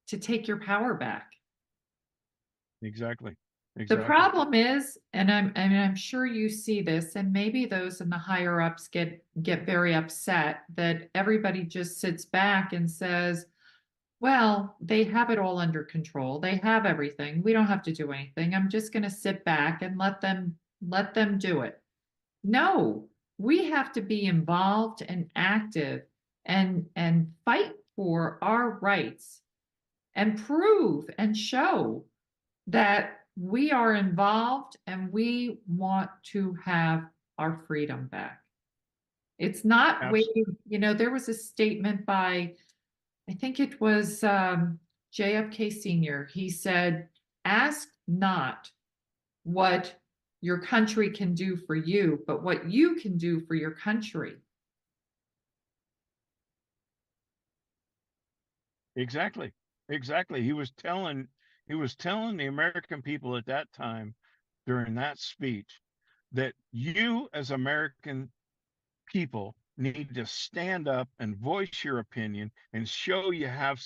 Speaker 1: to take your power back.
Speaker 2: Exactly.
Speaker 1: The
Speaker 2: Exactly.
Speaker 1: problem is, and I'm sure you see this, and maybe those in the higher ups get very upset that everybody just sits back and says, well, they have it all under control. They have everything. We don't have to do anything. I'm just going to sit back and let them do it. No, we have to be involved and active and fight for our rights and prove and show that we are involved and we want to have our freedom back. It's not
Speaker 2: Abs-
Speaker 1: waiting. There was a statement by, I think it was JFK Sr. He said, ask not what your country can do for you, but what you can do for your country.
Speaker 2: exactly. Exactly. He was telling the American people at that time during that speech that you as American people need to stand up and voice your opinion and show you have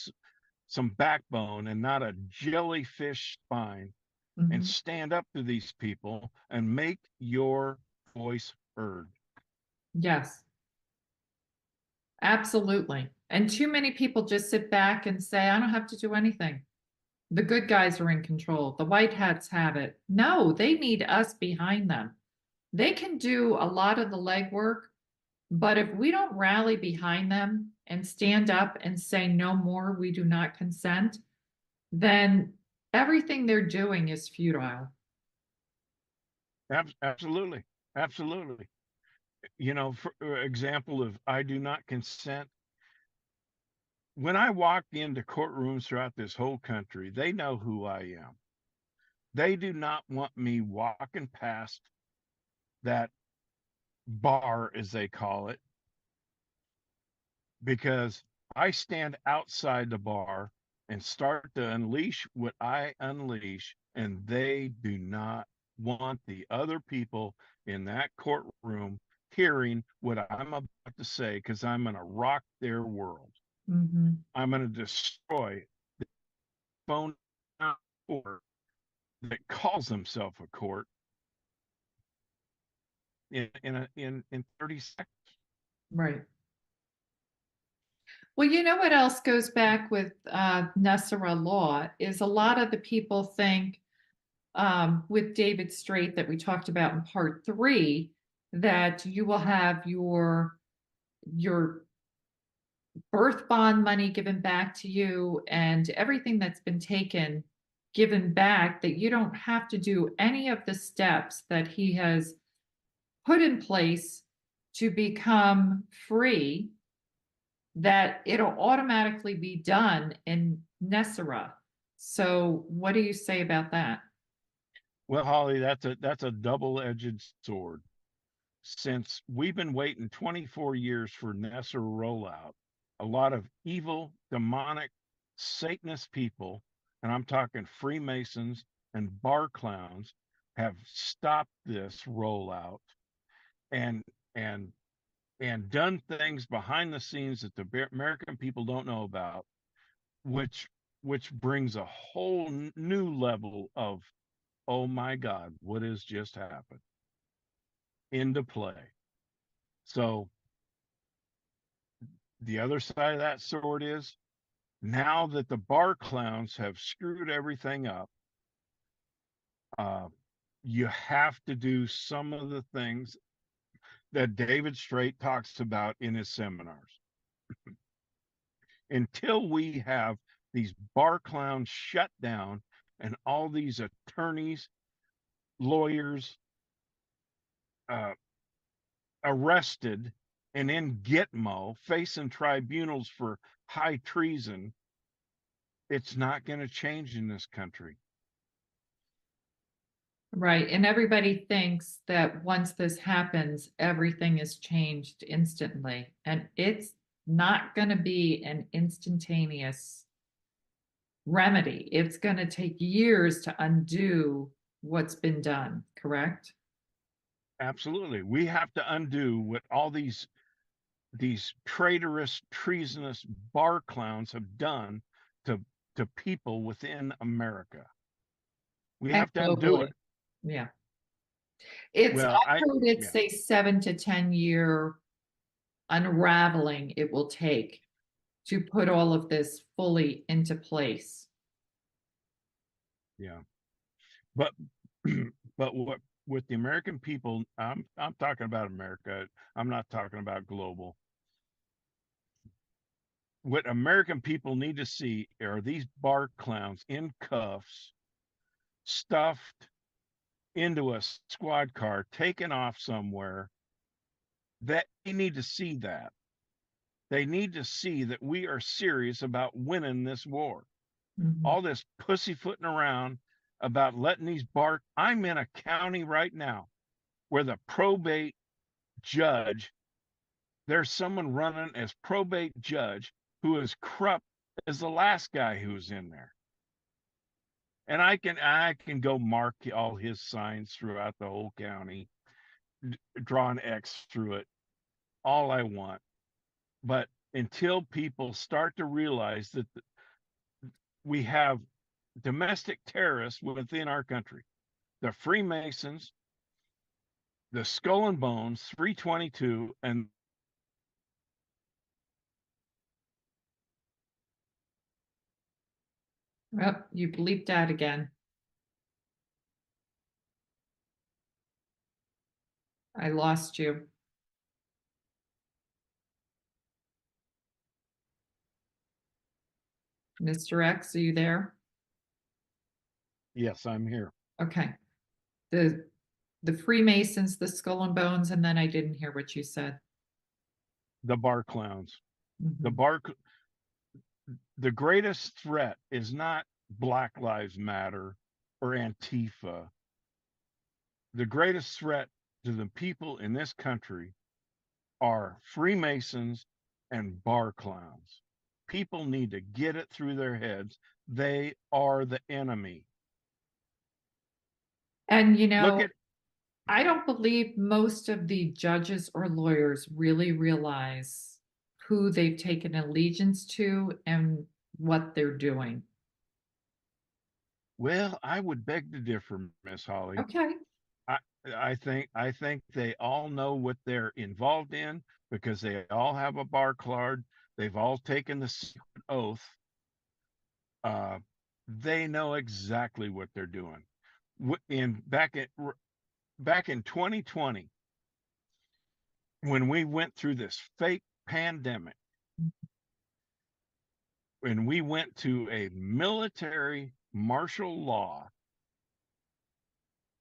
Speaker 2: some backbone and not a jellyfish spine, and
Speaker 1: Mhm.
Speaker 2: stand up to these people and make your voice heard.
Speaker 1: Yes, absolutely. And too many people just sit back and say, I don't have to do anything. The good guys are in control. The white hats have it. No, they need us behind them. They can do a lot of the legwork, but if we don't rally behind them and stand up and say no more, we do not consent, then everything they're doing is futile.
Speaker 2: Absolutely. Absolutely. For example of I do not consent. When I walk into courtrooms throughout this whole country, they know who I am. They do not want me walking past that bar, as they call it, because I stand outside the bar and start to unleash what I unleash, and they do not want the other people in that courtroom hearing what I'm about to say, because I'm going to rock their world.
Speaker 1: Mhm.
Speaker 2: I'm going to destroy the phone court that calls himself a court in 30 seconds.
Speaker 1: Right. Well, you know what else goes back with NESARA law is a lot of the people think with David Straight that we talked about in part 3 that you will have your birth bond money given back to you and everything that's been taken given back, that you don't have to do any of the steps that he has put in place to become free, that it'll automatically be done in NESARA. So what do you say about that?
Speaker 2: Well, Holly, that's a double-edged sword. Since we've been waiting 24 years for NESARA rollout, a lot of evil, demonic, Satanist people, and I'm talking Freemasons and bar clowns, have stopped this rollout and and and done things behind the scenes that the American people don't know about, which brings a whole new level of, oh my God, what has just happened into play. So the other side of that sword is, now that the bar clowns have screwed everything up, uh, you have to do some of the things that David Straight talks about in his seminars. Until we have these bar clowns shut down and all these attorneys, lawyers uh, arrested and in Gitmo facing tribunals for high treason, it's not going to change in this country.
Speaker 1: Right. And everybody thinks that once this happens, everything is changed instantly. And it's not going to be an instantaneous remedy. It's going to take years to undo what's been done, correct?
Speaker 2: Absolutely. We have to undo what all these traitorous, treasonous bar clowns have done to people within America. We
Speaker 1: And
Speaker 2: have to undo
Speaker 1: globally.
Speaker 2: it.
Speaker 1: Yeah. It's,
Speaker 2: Well,
Speaker 1: I've heard it's
Speaker 2: yeah,
Speaker 1: a 7 to 10 year unraveling it will take to put all of this fully into place.
Speaker 2: yeah. But but what with the American people, I'm talking about America. I'm not talking about global. What American people need to see are these bar clowns in cuffs, stuffed into a squad car, taken off somewhere. That they need to see that. They need to see that we are serious about winning this war.
Speaker 1: Mhm.
Speaker 2: All this pussyfooting around about letting these bar. I'm in a county right now where the probate judge, there's someone running as probate judge who is corrupt as the last guy who was in there. And I can go mark all his signs throughout the whole county, draw an X through it, all I want. But until people start to realize that we have domestic terrorists within our country, the Freemasons, the Skull and Bones, 322, and
Speaker 1: Oh, you bleeped out again. I lost you. Mr. X, are you there?
Speaker 2: yes, I'm here.
Speaker 1: Okay. The the Freemasons, the Skull and Bones, and then I didn't hear what you said.
Speaker 2: The bar clowns. The
Speaker 1: Mhm.
Speaker 2: bar the greatest threat is not Black Lives Matter or Antifa. The greatest threat to the people in this country are Freemasons and bar clowns. People need to get it through their heads. They are the enemy.
Speaker 1: And
Speaker 2: Look at,
Speaker 1: I don't believe most of the judges or lawyers really realize who they've taken allegiance to and what they're doing.
Speaker 2: well, I would beg to differ, Miss Holly.
Speaker 1: Okay.
Speaker 2: I I think they all know what they're involved in because they all have a bar card. They've all taken the secret oath. Uh, they know exactly what they're doing. In back in 2020, when we went through this fake pandemic, when we went to a military martial law,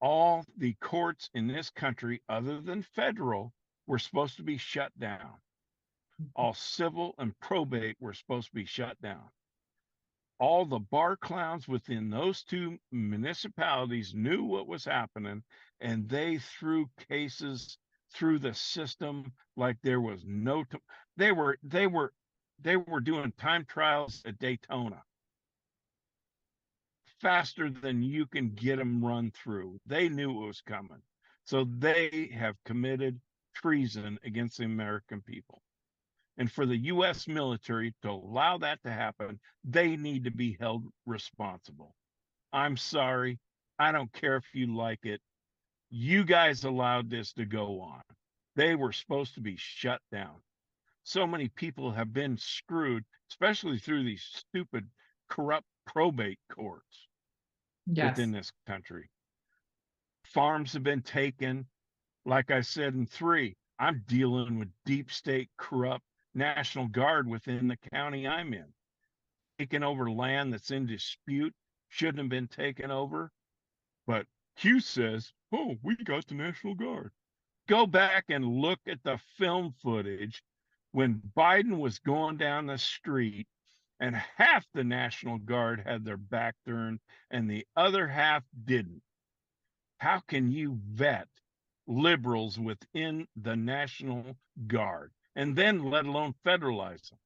Speaker 2: all the courts in this country, other than federal, were supposed to be shut down. All civil and probate were supposed to be shut down. All the bar clowns within those two municipalities knew what was happening, and they threw cases through the system like there was no they were doing time trials at Daytona faster than you can get them run through. They knew it was coming. So they have committed treason against the American people. And for the US military to allow that to happen, they need to be held responsible. I'm sorry. I don't care if you like it. You guys allowed this to go on. They were supposed to be shut down. So many people have been screwed, especially through these stupid, corrupt probate courts
Speaker 1: Yes.
Speaker 2: within this country. Farms have been taken. Like I said in three, I'm dealing with deep state corrupt National Guard within the county I'm in, taking over land that's in dispute, shouldn't have been taken over. But Q says, oh, we got the National Guard. Go back and look at the film footage when Biden was going down the street and half the National Guard had their back turned and the other half didn't. How can you vet liberals within the National Guard and then let alone federalize them?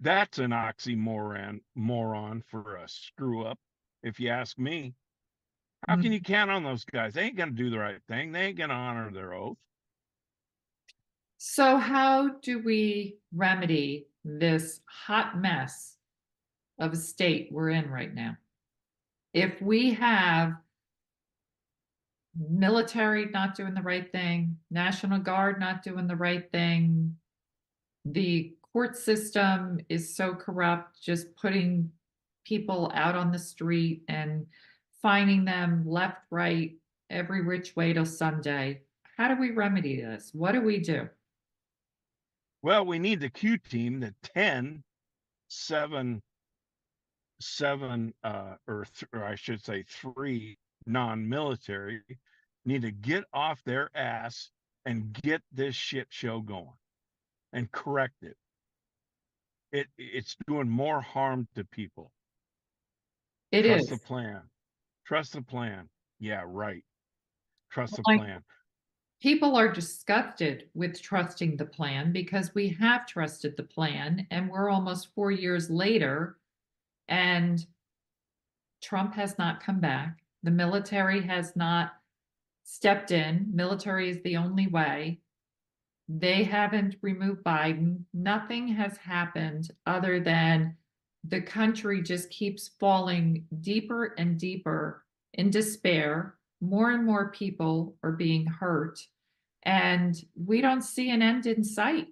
Speaker 2: That's an moron for a screw up, if you ask me. How can you count on those guys? They ain't going to do the right thing. They ain't going to honor their oath.
Speaker 1: So how do we remedy this hot mess of a state we're in right now? If we have military not doing the right thing, National Guard not doing the right thing, the court system is so corrupt, just putting people out on the street and fining them left, right, every which way till Sunday. How do we remedy this? What do we do?
Speaker 2: Well, we need the Q team, the 10, 7, 7, or I should say 3 non-military, need to get off their ass and get this shit show going and correct it. It's doing more harm to people.
Speaker 1: It
Speaker 2: Trust
Speaker 1: is.
Speaker 2: the plan. Trust the plan. Yeah, right. Trust the
Speaker 1: Like,
Speaker 2: plan.
Speaker 1: people are disgusted with trusting the plan because we have trusted the plan and we're almost 4 years later and Trump has not come back. The military has not stepped in. Military is the only way. They haven't removed Biden. Nothing has happened other than the country just keeps falling deeper and deeper in despair. More and more people are being hurt, and we don't see an end in sight.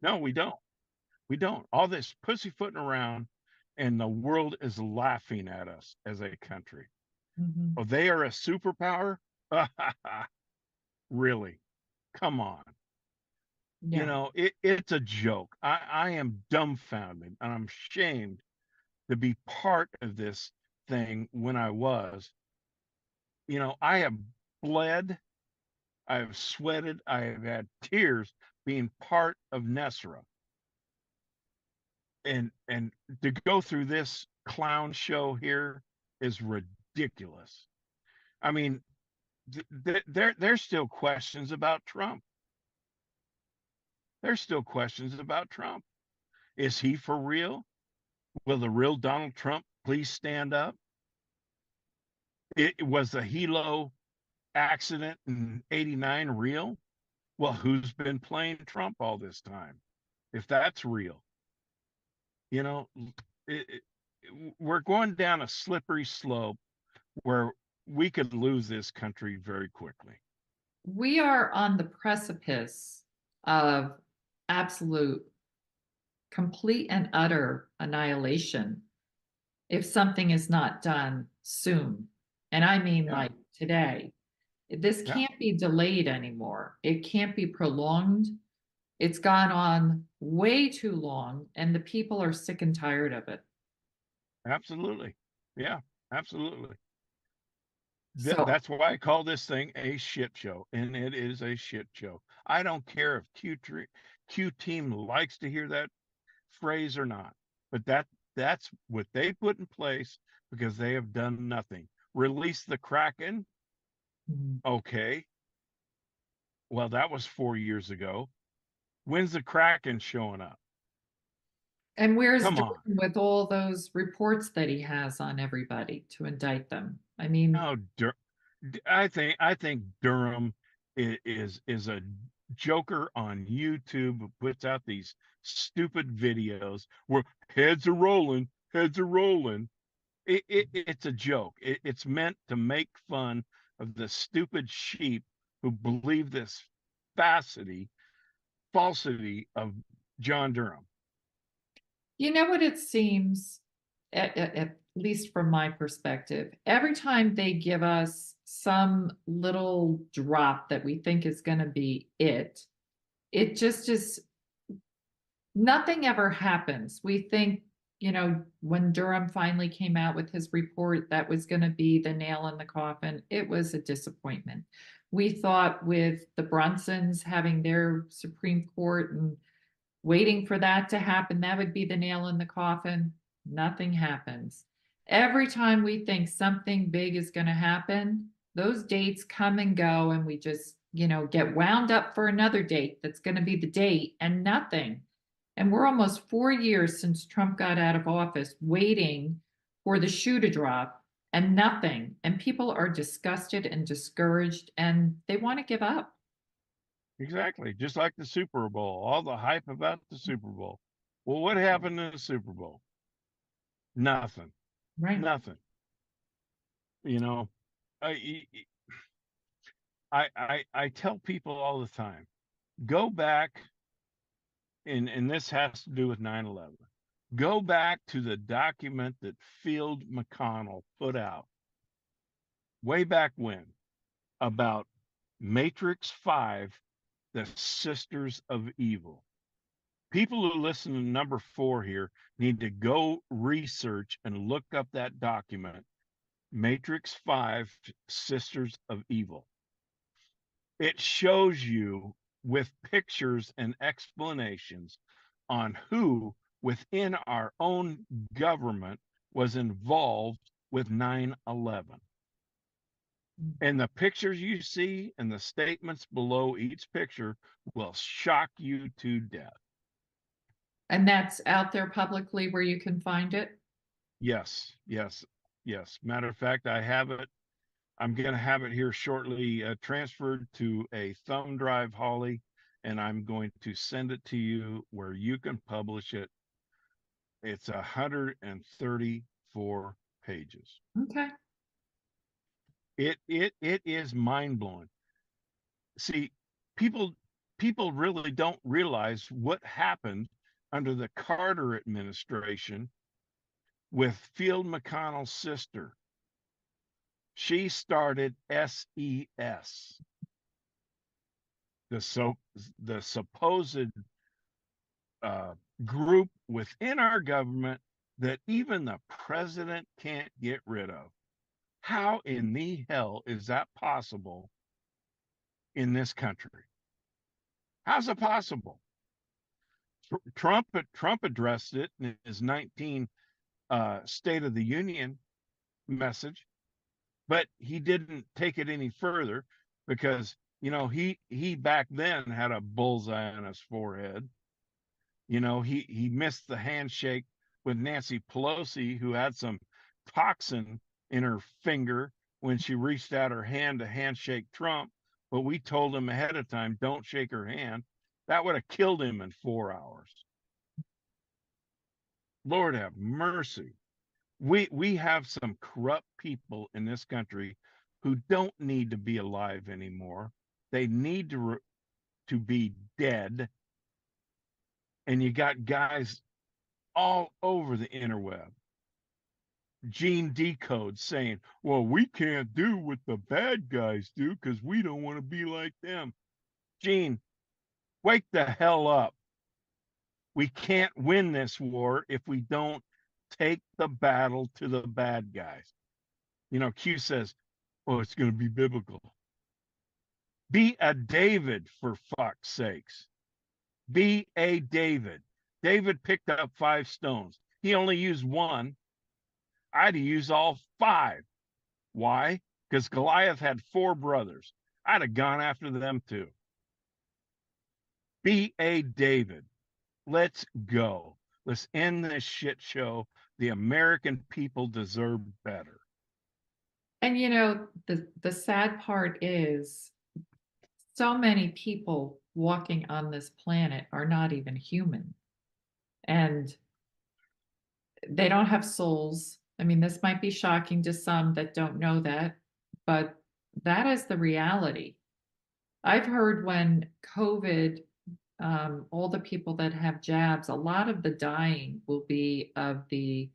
Speaker 2: No, we don't. We don't. All this pussyfooting around, and the world is laughing at us as a country.
Speaker 1: Mhm.
Speaker 2: Oh, they are a superpower? Really? Come on.
Speaker 1: Yeah.
Speaker 2: It's a joke. I am dumbfounded and I'm ashamed to be part of this thing when I was. I have bled, I have sweated, I have had tears being part of NESARA. And to go through this clown show here is ridiculous. I mean, there's still questions about Trump. There's still questions about Trump. Is he for real? Will the real Donald Trump please stand up? It was the Hilo accident in '89 real? Well, who's been playing Trump all this time? If that's real, you know, it, it, we're going down a slippery slope where we could lose this country very quickly.
Speaker 1: We are on the precipice of absolute, complete, and utter annihilation if something is not done soon. And I mean
Speaker 2: Yeah,
Speaker 1: like today. This
Speaker 2: yeah,
Speaker 1: can't be delayed anymore. It can't be prolonged. It's gone on way too long, and the people are sick and tired of it.
Speaker 2: absolutely. Yeah, absolutely.
Speaker 1: So
Speaker 2: That's why I call this thing a shit show, and it is a shit show. I don't care if Q team likes to hear that phrase or not, but that's what they put in place because they have done nothing. Release the Kraken,
Speaker 1: mhm.
Speaker 2: okay. Well, that was 4 years ago. When's the Kraken showing up?
Speaker 1: And where's
Speaker 2: Come
Speaker 1: Durham
Speaker 2: on.
Speaker 1: with all those reports that he has on everybody to indict them? I mean,
Speaker 2: No, I think Durham is a joker on YouTube who puts out these stupid videos where heads are rolling. It's a joke. It's meant to make fun of the stupid sheep who believe this falsity of John Durham.
Speaker 1: you know what it seems, at least from my perspective, every time they give us some little drop that we think is going to be it just is, nothing ever happens. We think, when Durham finally came out with his report, that was going to be the nail in the coffin. It was a disappointment. We thought with the Brunsons having their Supreme Court and waiting for that to happen, that would be the nail in the coffin. Nothing happens. Every time we think something big is going to happen, those dates come and go, and we just, get wound up for another date that's going to be the date, and nothing. And we're almost 4 years since Trump got out of office, waiting for the shoe to drop and nothing. And people are disgusted and discouraged and they want to give up.
Speaker 2: Exactly. Just like the Super Bowl, all the hype about the Super Bowl. Well, what happened in the Super Bowl? Nothing.
Speaker 1: Right.
Speaker 2: Nothing. You know, I tell people all the time, go back, and this has to do with 9/11. Go back to the document that Field McConnell put out way back when about Matrix 5, the Sisters of Evil. People who listen to number 4 here need to go research and look up that document, Matrix 5, Sisters of Evil. It shows you with pictures and explanations on who within our own government was involved with 9/11. And the pictures you see and the statements below each picture will shock you to death.
Speaker 1: And that's out there publicly where you can find it.
Speaker 2: Yes, yes, yes. Matter of fact, I have it. I'm going to have it here shortly transferred to a thumb drive, Holly, and I'm going to send it to you where you can publish it. It's 134 pages.
Speaker 1: Okay.
Speaker 2: It is mind blowing. See, people really don't realize what happened under the Carter administration with Field McConnell's sister. She started SES, the supposed group within our government that even the president can't get rid of. How in the hell is that possible in this country? How's it possible? Trump addressed it in his 19 State of the Union message, but he didn't take it any further because he back then had a bullseye on his forehead. He missed the handshake with Nancy Pelosi, who had some toxin in her finger when she reached out her hand to handshake Trump. But we told him ahead of time, don't shake her hand. That would have killed him in 4 hours. Lord have mercy. We have some corrupt people in this country who don't need to be alive anymore. They need to be dead. And you got guys all over the interweb. Gene Decode saying, well, we can't do what the bad guys do because we don't want to be like them. Gene, wake the hell up. We can't win this war if we don't take the battle to the bad guys. Q says, oh, it's going to be biblical. Be a David, for fuck's sakes. Be a David. David picked up 5 stones. He only used 1. I'd use all 5. Why? Because Goliath had 4 brothers. I'd have gone after them too. Be a David. Let's go. Let's end this shit show. The American people deserve better.
Speaker 1: And the sad part is so many people walking on this planet are not even human. And they don't have souls. I mean, this might be shocking to some that don't know that, but that is the reality. I've heard when COVID, all the people that have jabs, a lot of the dying will be of the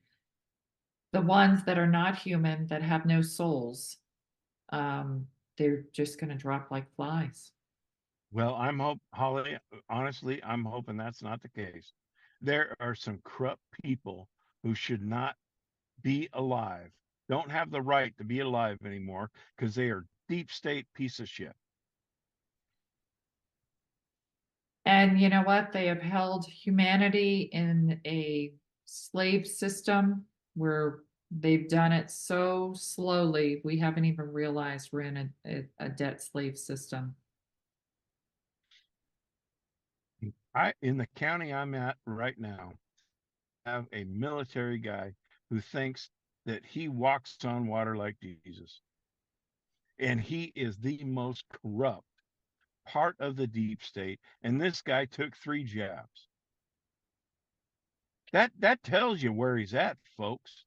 Speaker 1: ones that are not human, that have no souls. They're just going to drop like flies.
Speaker 2: Well, Holly, honestly, I'm hoping that's not the case. There are some corrupt people who should not be alive, don't have the right to be alive anymore because they are deep state piece of shit.
Speaker 1: And you know what? They have held humanity in a slave system where they've done it so slowly, we haven't even realized we're in a debt slave system.
Speaker 2: In the county I'm at right now, have a military guy who thinks that he walks on water like Jesus. And he is the most corrupt part of the deep state. And this guy took 3 jabs. That tells you where he's at, folks.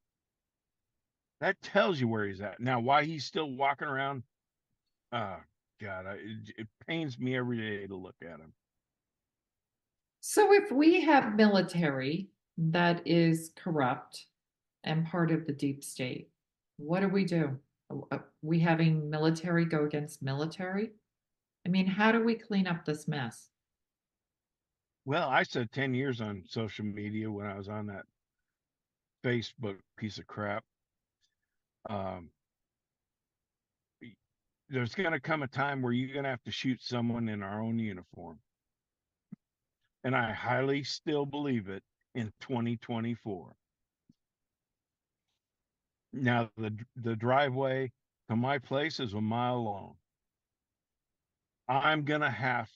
Speaker 2: That tells you where he's at. Now, why he's still walking around, God, it pains me every day to look at him.
Speaker 1: So if we have military that is corrupt and part of the deep state, what do we do? Are we having military go against military? I mean, how do we clean up this mess?
Speaker 2: Well, I said 10 years on social media when I was on that Facebook piece of crap. Um, there's going to come a time where you're going to have to shoot someone in our own uniform. And I highly still believe it in 2024. Now, the driveway to my place is a mile long. I'm going to have,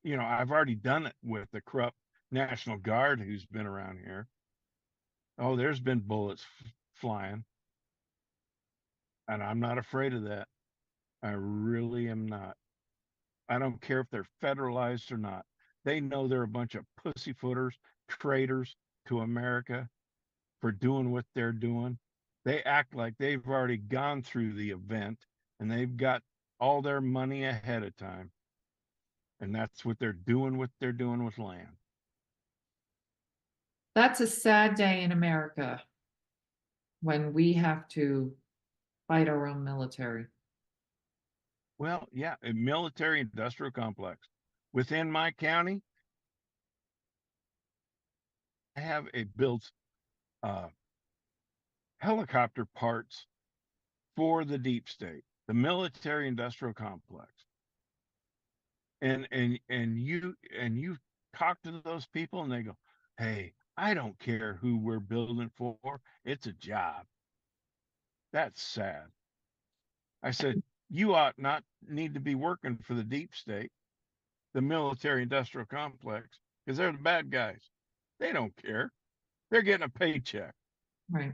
Speaker 2: I've already done it with the corrupt National Guard who's been around here. Oh, there's been bullets flying. And I'm not afraid of that. I really am not. I don't care if they're federalized or not. They know they're a bunch of pussyfooters, traitors to America for doing what they're doing. They act like they've already gone through the event and they've got all their money ahead of time. And that's what they're doing with land.
Speaker 1: That's a sad day in America when we have to fight our own military.
Speaker 2: Well, yeah, a military industrial complex. Within my county, I have a built helicopter parts for the deep state, the military industrial complex. And you talk to those people and they go, "Hey, I don't care who we're building for. It's a job." That's sad. I said, "You ought not need to be working for the deep state, the military industrial complex, because they're the bad guys. They don't care. They're getting a paycheck."
Speaker 1: Right.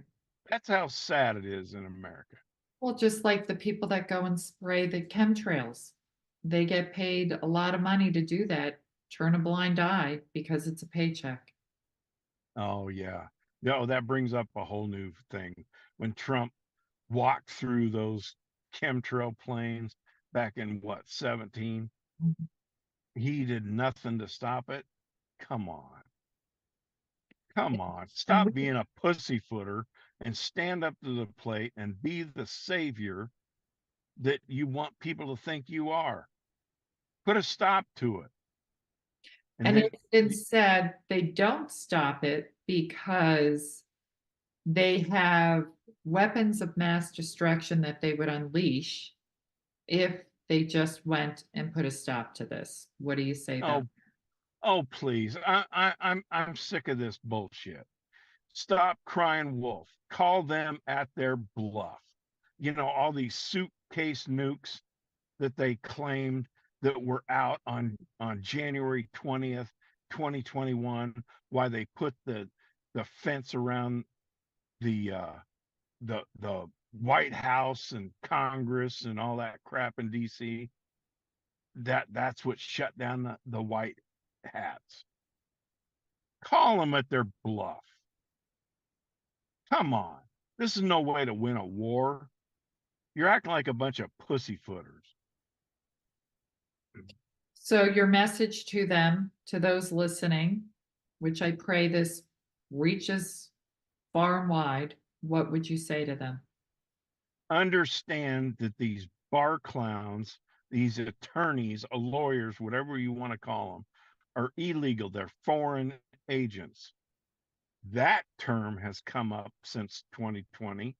Speaker 2: That's how sad it is in America.
Speaker 1: Well, just like the people that go and spray the chemtrails, they get paid a lot of money to do that, turn a blind eye because it's a paycheck.
Speaker 2: Oh yeah. No, that brings up a whole new thing. When Trump walked through those chemtrail planes back in what, 17,
Speaker 1: Mhm.
Speaker 2: he did nothing to stop it. Come on. Come on.
Speaker 1: And
Speaker 2: Stop
Speaker 1: we,
Speaker 2: being a pussyfooter and stand up to the plate and be the savior that you want people to think you are. Put a stop to it. And
Speaker 1: and
Speaker 2: then
Speaker 1: it's been said they don't stop it because they have weapons of mass destruction that they would unleash if they just went and put a stop to this. What do you say about?
Speaker 2: oh oh please. I'm sick of this bullshit. Stop crying wolf. Call them at their bluff. All these suitcase nukes that they claimed that were out on January 20th, 2021, why they put the fence around the White House and Congress and all that crap in DC. That's what shut down the white hats. Call them at their bluff. Come on. This is no way to win a war. You're acting like a bunch of pussyfooters.
Speaker 1: So your message to them, to those listening, which I pray this reaches far and wide, what would you say to them?
Speaker 2: Understand that these bar clowns, these attorneys, lawyers, whatever you want to call them, are illegal. They're foreign agents. That term has come up since 2020.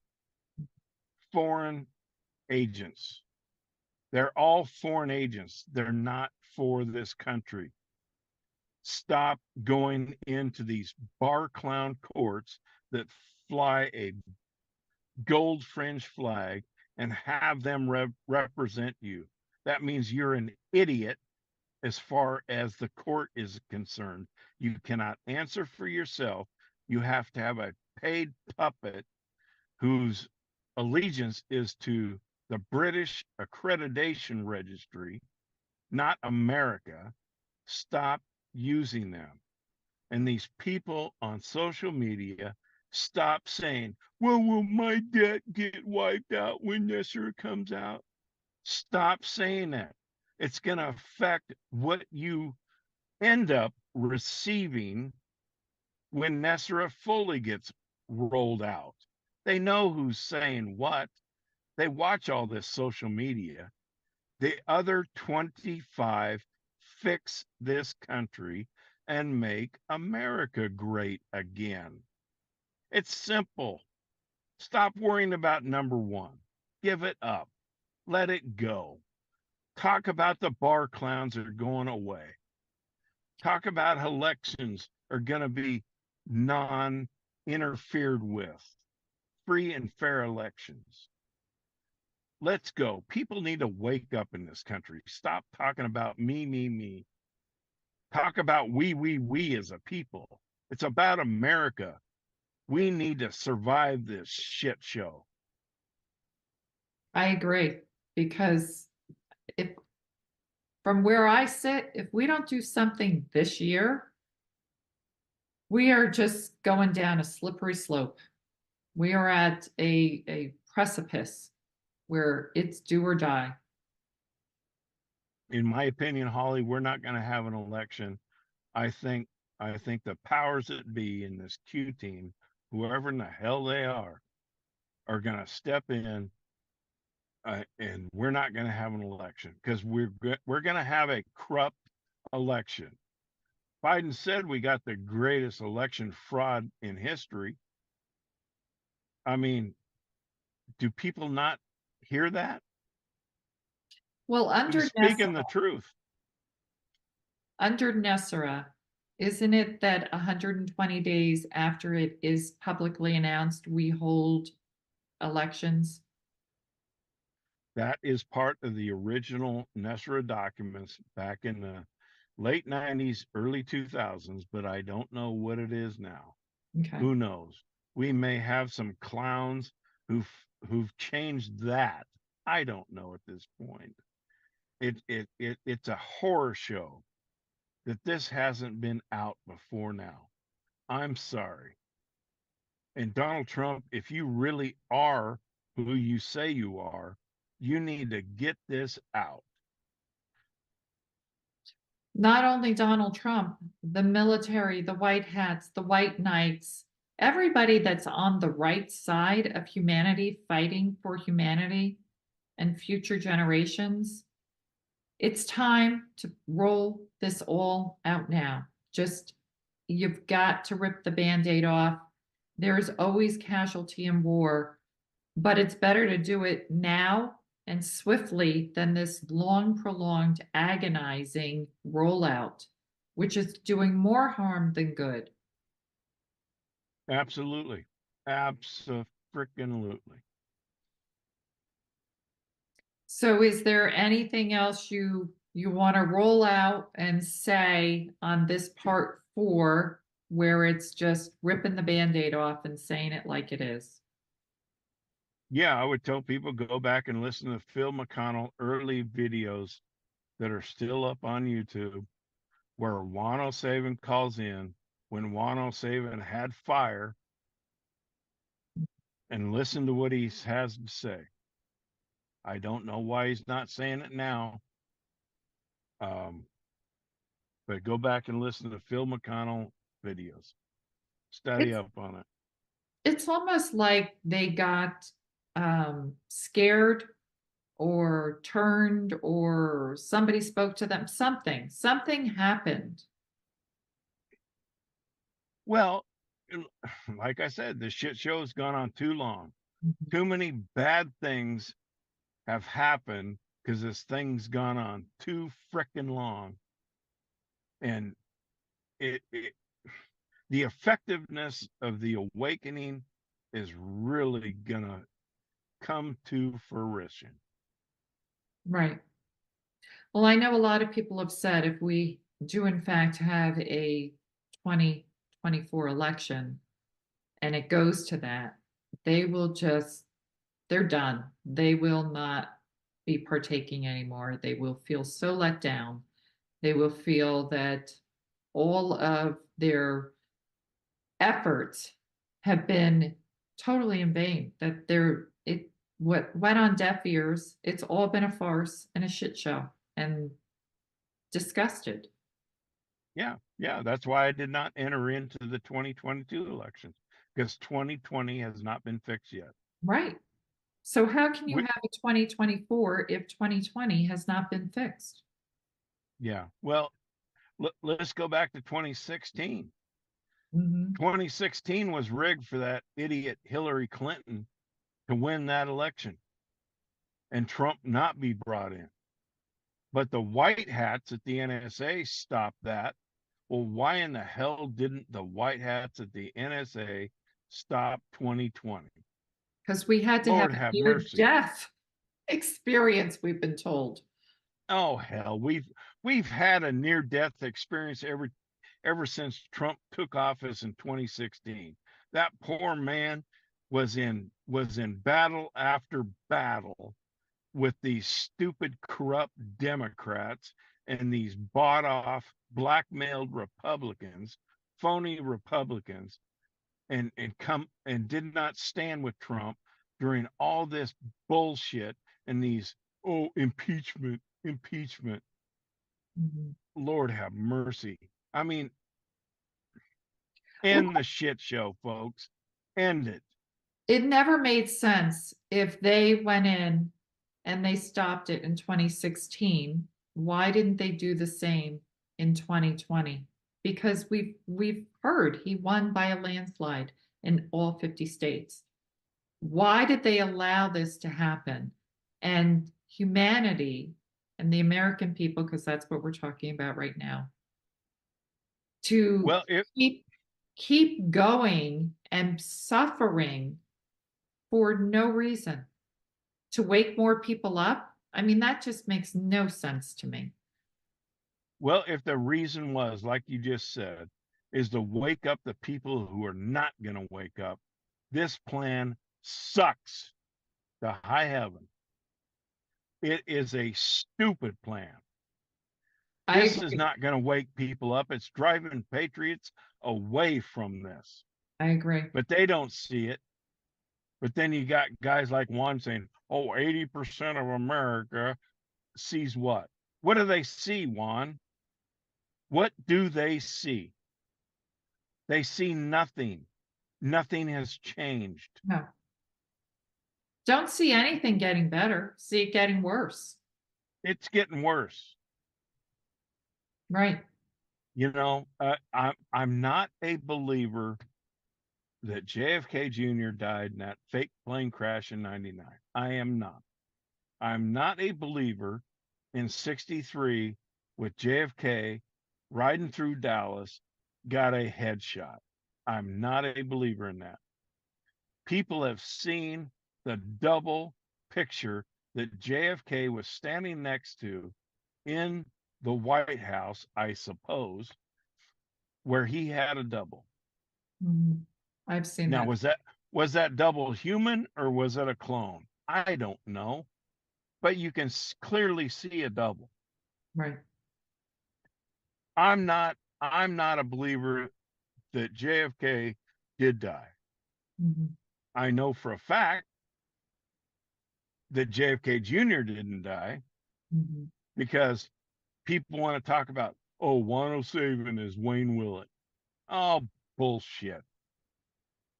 Speaker 2: Foreign agents. They're all foreign agents. They're not for this country. Stop going into these bar clown courts that fly a gold fringe flag and have them represent you. That means you're an idiot as far as the court is concerned. You cannot answer for yourself. You have to have a paid puppet whose allegiance is to the British Accreditation Registry, not America. Stop using them. And these people on social media, stop saying, well, will my debt get wiped out when NESARA comes out? Stop saying that. It's going to affect what you end up receiving when NESARA fully gets rolled out. They know who's saying what. They watch all this social media. The other 25 fix this country and make America great again. It's simple. Stop worrying about number one. Give it up. Let it go. Talk about the bar clowns that are going away. Talk about elections are going to be non-interfered with, free and fair elections. Let's go. People need to wake up in this country. Stop talking about me, me, me. Talk about we as a people. It's about America. We need to survive this shit show.
Speaker 1: I agree, because if from where I sit, if we don't do something this year, we are just going down a slippery slope. We are at a precipice where it's do or die.
Speaker 2: In my opinion, Holly, we're not going to have an election. I think the powers that be in this Q team, whoever in the hell they are going to step in, and we're not going to have an election because we're going to have a corrupt election. Biden said we got the greatest election fraud in history. I mean, do people not hear that?
Speaker 1: Well,
Speaker 2: He's speaking the truth.
Speaker 1: Under NESARA, isn't it that 120 days after it is publicly announced, we hold elections?
Speaker 2: That is part of the original NESARA documents back in the late 90s, early 2000s, but I don't know what it is now.
Speaker 1: Okay.
Speaker 2: Who knows? We may have some clowns who've changed that. I don't know at this point. It's a horror show that this hasn't been out before now. I'm sorry. And Donald Trump, if you really are who you say you are, you need to get this out.
Speaker 1: Not only Donald Trump, the military, the white hats, the white knights, everybody that's on the right side of humanity, fighting for humanity and future generations. It's time to roll this all out now. Just, you've got to rip the Band-Aid off. There's always casualty in war, but it's better to do it now and swiftly than this long, prolonged, agonizing rollout, which is doing more harm than good.
Speaker 2: Absolutely. Abso-freaking-lutely.
Speaker 1: So is there anything else you want to roll out and say on this part 4, where it's just ripping the Band-Aid off and saying it like it is?
Speaker 2: Yeah, I would tell people go back and listen to Phil McConnell early videos that are still up on YouTube, where Wano Saban calls in when Wano Saban had fire, and listen to what he has to say. I don't know why he's not saying it now. But go back and listen to Phil McConnell videos. Study up on it.
Speaker 1: It's almost like they got scared or turned, or somebody spoke to them. Something happened.
Speaker 2: Well, like I said, the shit show has gone on too long. Too many bad things have happened because this thing's gone on too frickin' long. And the effectiveness of the awakening is really gonna come to fruition.
Speaker 1: Right. Well, I know a lot of people have said if we do in fact have a 2024 election and it goes to that, they will just, they're done. They will not be partaking anymore. They will feel so let down. They will feel that all of their efforts have been totally in vain, that what went on deaf ears, it's all been a farce and a shit show, and disgusted.
Speaker 2: Yeah, that's why I did not enter into the 2022 elections, because 2020 has not been fixed yet.
Speaker 1: Right. So how can you
Speaker 2: We,
Speaker 1: have a 2024 if 2020 has not been fixed?
Speaker 2: yeah, well, let's go back to 2016.
Speaker 1: Mhm.
Speaker 2: 2016 was rigged for that idiot Hillary Clinton to win that election and Trump not be brought in. But the white hats at the NSA stopped that. Well, why in the hell didn't the white hats at the NSA stop 2020?
Speaker 1: Because we had to have
Speaker 2: Lord
Speaker 1: a
Speaker 2: have
Speaker 1: near
Speaker 2: mercy.
Speaker 1: death experience, we've been told.
Speaker 2: Oh hell, we've had a near death experience ever since Trump took office in 2016. That poor man was in battle after battle with these stupid corrupt Democrats and these bought off blackmailed Republicans, phony Republicans, and did not stand with Trump during all this bullshit and these impeachment.
Speaker 1: Mhm.
Speaker 2: Lord have mercy. I mean,
Speaker 1: Well,
Speaker 2: end the shit show, folks. End it.
Speaker 1: it never made sense if they went in and they stopped it in 2016. Why didn't they do the same in 2020? Because we've heard he won by a landslide in all 50 states. Why did they allow this to happen? And humanity and the American people, because that's what we're talking about right now, to
Speaker 2: Well, it
Speaker 1: keep keep going and suffering for no reason, to wake more people up. I mean, that just makes no sense to me.
Speaker 2: well, if the reason was, like you just said, is to wake up the people who are not going to wake up, this plan sucks to high heaven. It is a stupid plan.
Speaker 1: I
Speaker 2: This is
Speaker 1: agree.
Speaker 2: not going to wake people up. It's driving patriots away from this,
Speaker 1: I agree.
Speaker 2: but they don't see it. But then you got guys like Juan saying, oh, 80% of America sees what? What do they see, Juan? What do they see? They see nothing. Nothing has changed.
Speaker 1: No, don't see anything getting better. See it getting worse.
Speaker 2: It's getting worse.
Speaker 1: Right.
Speaker 2: I'm not a believer that JFK Jr. died in that fake plane crash in '99. I am not. I'm not a believer in '63 with JFK riding through Dallas, got a headshot. I'm not a believer in that. People have seen the double picture that JFK was standing next to in the White House, I suppose, where he had a double.
Speaker 1: Mhm. I've seen
Speaker 2: Now,
Speaker 1: that.
Speaker 2: was that double human or was it a clone? I don't know, but you can clearly see a double.
Speaker 1: Right.
Speaker 2: I'm not a believer that JFK did die.
Speaker 1: Mhm.
Speaker 2: I know for a fact that JFK Jr. didn't die
Speaker 1: Mhm.
Speaker 2: because people want to talk about, oh, 107 is Wayne Willett. Oh, bullshit.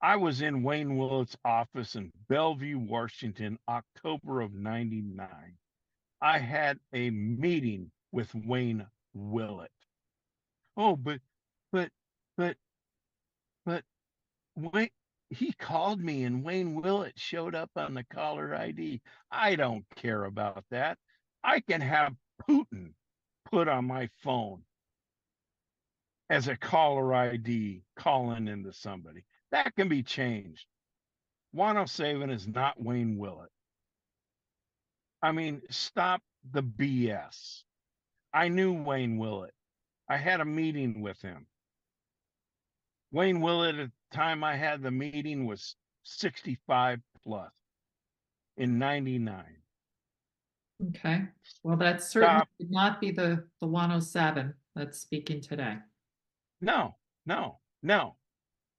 Speaker 2: I was in Wayne Willett's office in Bellevue, Washington, October of '99. I had a meeting with Wayne Willett. Oh, but, but, but Wayne, he called me and Wayne Willett showed up on the caller ID. I don't care about that. I can have Putin put on my phone as a caller ID calling into somebody. That can be changed. 107 is not Wayne Willett. I mean, stop the BS. I knew Wayne Willett. I had a meeting with him. Wayne Willett, at the time I had the meeting, was 65 plus in 99.
Speaker 1: Okay, well, that certainly
Speaker 2: Stop.
Speaker 1: would not be the 107 that's speaking today.
Speaker 2: No, no, no,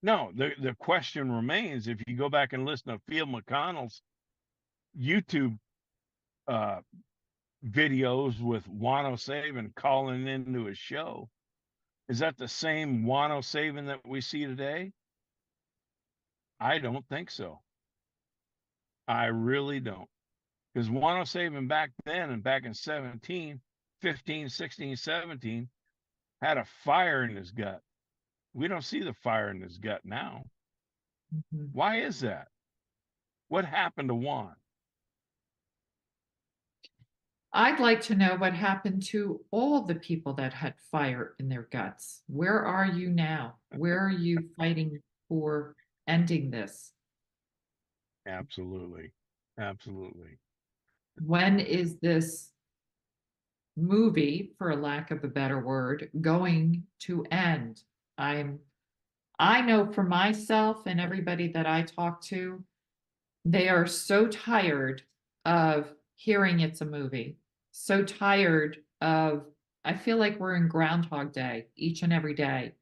Speaker 2: no. The question remains, if you go back and listen to Phil McConnell's YouTube uh, videos with Wano Saban calling into his show, is that the same Wano Saban that we see today? I don't think so. I really don't. Because Wano Saban back then and back in 17, 15, 16, 17 had a fire in his gut. We don't see the fire in his gut now.
Speaker 1: Mhm.
Speaker 2: Why is that? What happened to Juan?
Speaker 1: I'd like to know what happened to all the people that had fire in their guts. Where are you now? Where are you fighting for ending this?
Speaker 2: Absolutely. Absolutely.
Speaker 1: When is this movie, for a lack of a better word, going to end? I know for myself and everybody that I talk to, they are so tired of hearing it's a movie, so tired of, I feel like we're in Groundhog Day each and every day.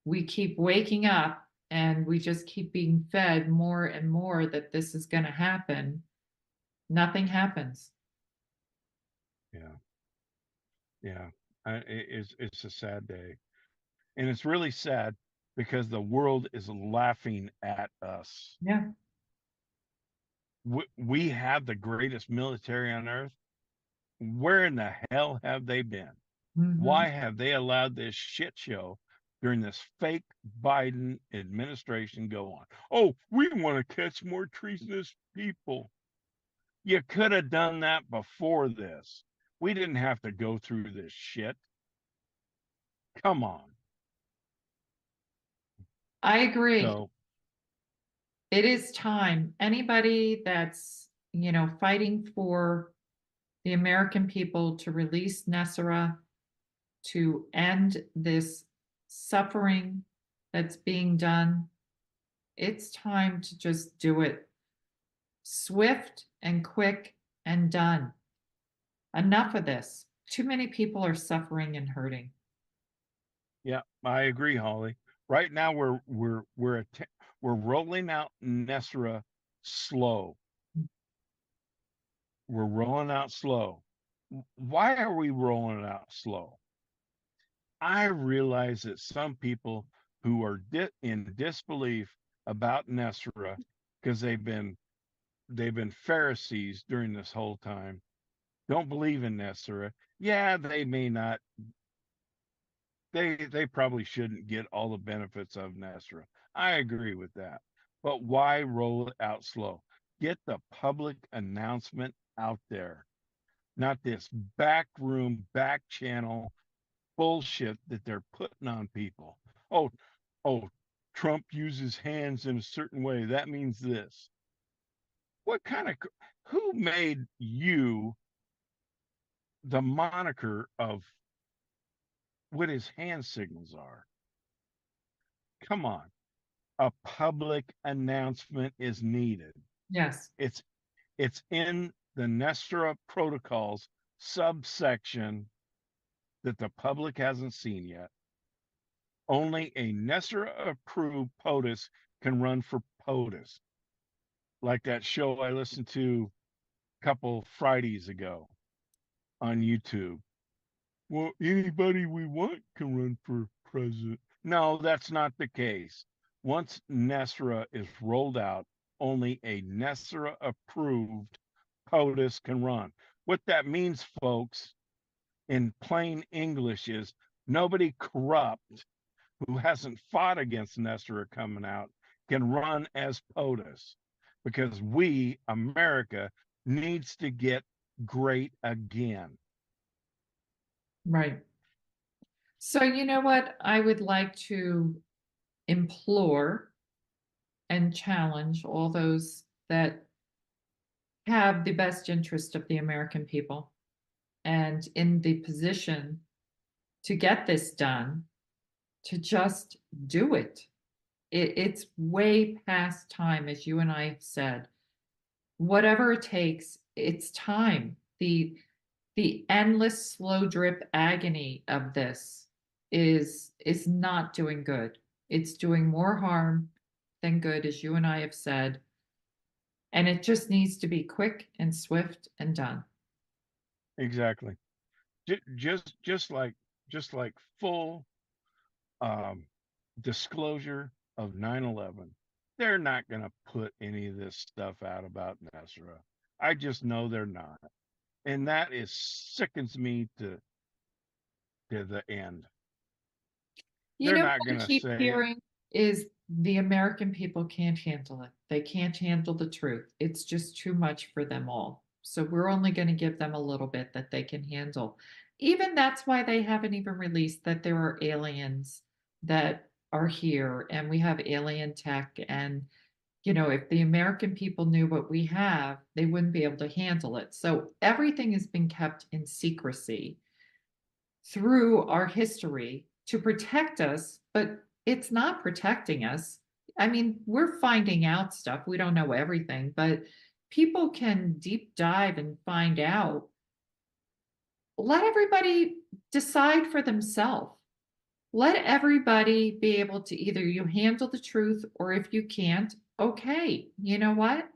Speaker 1: We keep waking up and we just keep being fed more and more that this is going to happen. Nothing happens.
Speaker 2: Yeah. Yeah. It's a sad day. And it's really sad because the world is laughing at us.
Speaker 1: Yeah.
Speaker 2: We have the greatest military on earth. Where in the hell have they been?
Speaker 1: Mhm.
Speaker 2: Why have they allowed this shit show during this fake Biden administration go on? Oh, we want to catch more treasonous people. You could have done that before this. We didn't have to go through this shit. Come on.
Speaker 1: I agree.
Speaker 2: So,
Speaker 1: It is time. Anybody that's, fighting for the American people to release NESARA, to end this suffering that's being done, it's time to just do it swift and quick and done. Enough of this. Too many people are suffering and hurting.
Speaker 2: yeah, I agree, Holly. Right now we're rolling out NESARA slow. We're rolling out slow. Why are we rolling it out slow? I realize that some people who are in disbelief about NESARA because they've been Pharisees during this whole time, don't believe in NESARA. Yeah, they may not. They probably shouldn't get all the benefits of NESARA. I agree with that. But why roll it out slow? Get the public announcement out there, not this back room, back channel bullshit that they're putting on people. Oh, oh, Trump uses hands in a certain way. That means this. What kind of who made you the moniker of what his hand signals are? Come on. A public announcement is needed.
Speaker 1: Yes.
Speaker 2: It's in the NESARA protocols subsection that the public hasn't seen yet. Only a NESARA approved POTUS can run for POTUS. Like that show I listened to a couple Fridays ago on YouTube. Well, anybody we want can run for president. No, that's not the case. Once NESARA is rolled out, only a NESARA approved POTUS can run. What that means, folks, in plain English is nobody corrupt who hasn't fought against NESARA coming out can run as POTUS because we, America, needs to get great again.
Speaker 1: Right. So, you know what? I would like to implore and challenge all those that have the best interest of the American people. and in the position to get this done, to just do it. It's way past time, as you and I have said. Whatever it takes, it's time. The endless slow drip agony of this is not doing good. It's doing more harm than good, as you and I have said. And it just needs to be quick and swift and done.
Speaker 2: Exactly. Just like full um, disclosure of 9/11. They're not going to put any of this stuff out about NESARA. I just know they're not, and that is sickens me to the end.
Speaker 1: You
Speaker 2: They're
Speaker 1: know
Speaker 2: not
Speaker 1: what
Speaker 2: going
Speaker 1: I
Speaker 2: to
Speaker 1: keep
Speaker 2: say it.
Speaker 1: hearing is the American people can't handle it. They can't handle the truth. It's just too much for them all. So we're only going to give them a little bit that they can handle. Even that's why they haven't even released that there are aliens that are here and we have alien tech. And, if the American people knew what we have, they wouldn't be able to handle it. So everything has been kept in secrecy through our history to protect us, but it's not protecting us. I mean, we're finding out stuff. We don't know everything, but people can deep dive and find out. Let everybody decide for themselves. Let everybody be able to either you handle the truth or if you can't, okay, you know what?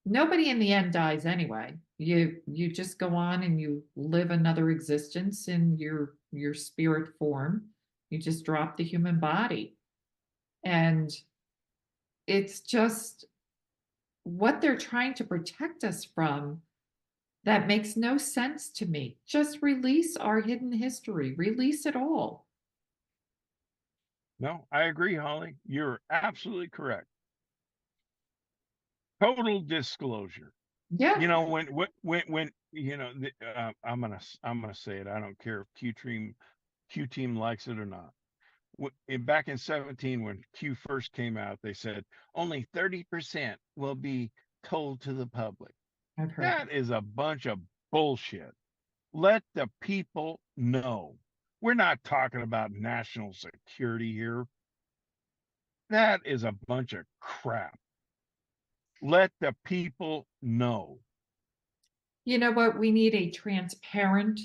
Speaker 1: Nobody in the end dies anyway. You just go on and you live another existence in your spirit form. You just drop the human body. And it's just what they're trying to protect us from that makes no sense to me. Just release our hidden history. Release it all.
Speaker 2: No, I agree, Holly. You're absolutely correct. Total disclosure.
Speaker 1: Yeah,
Speaker 2: When I'm gonna say it. I don't care if Q team likes it or not. Back in 17, when Q first came out, they said only 30% will be told to the public.
Speaker 1: I've heard that.
Speaker 2: That is a bunch of bullshit. Let the people know. We're not talking about national security here. That is a bunch of crap. Let the people know.
Speaker 1: You know what? We need a transparent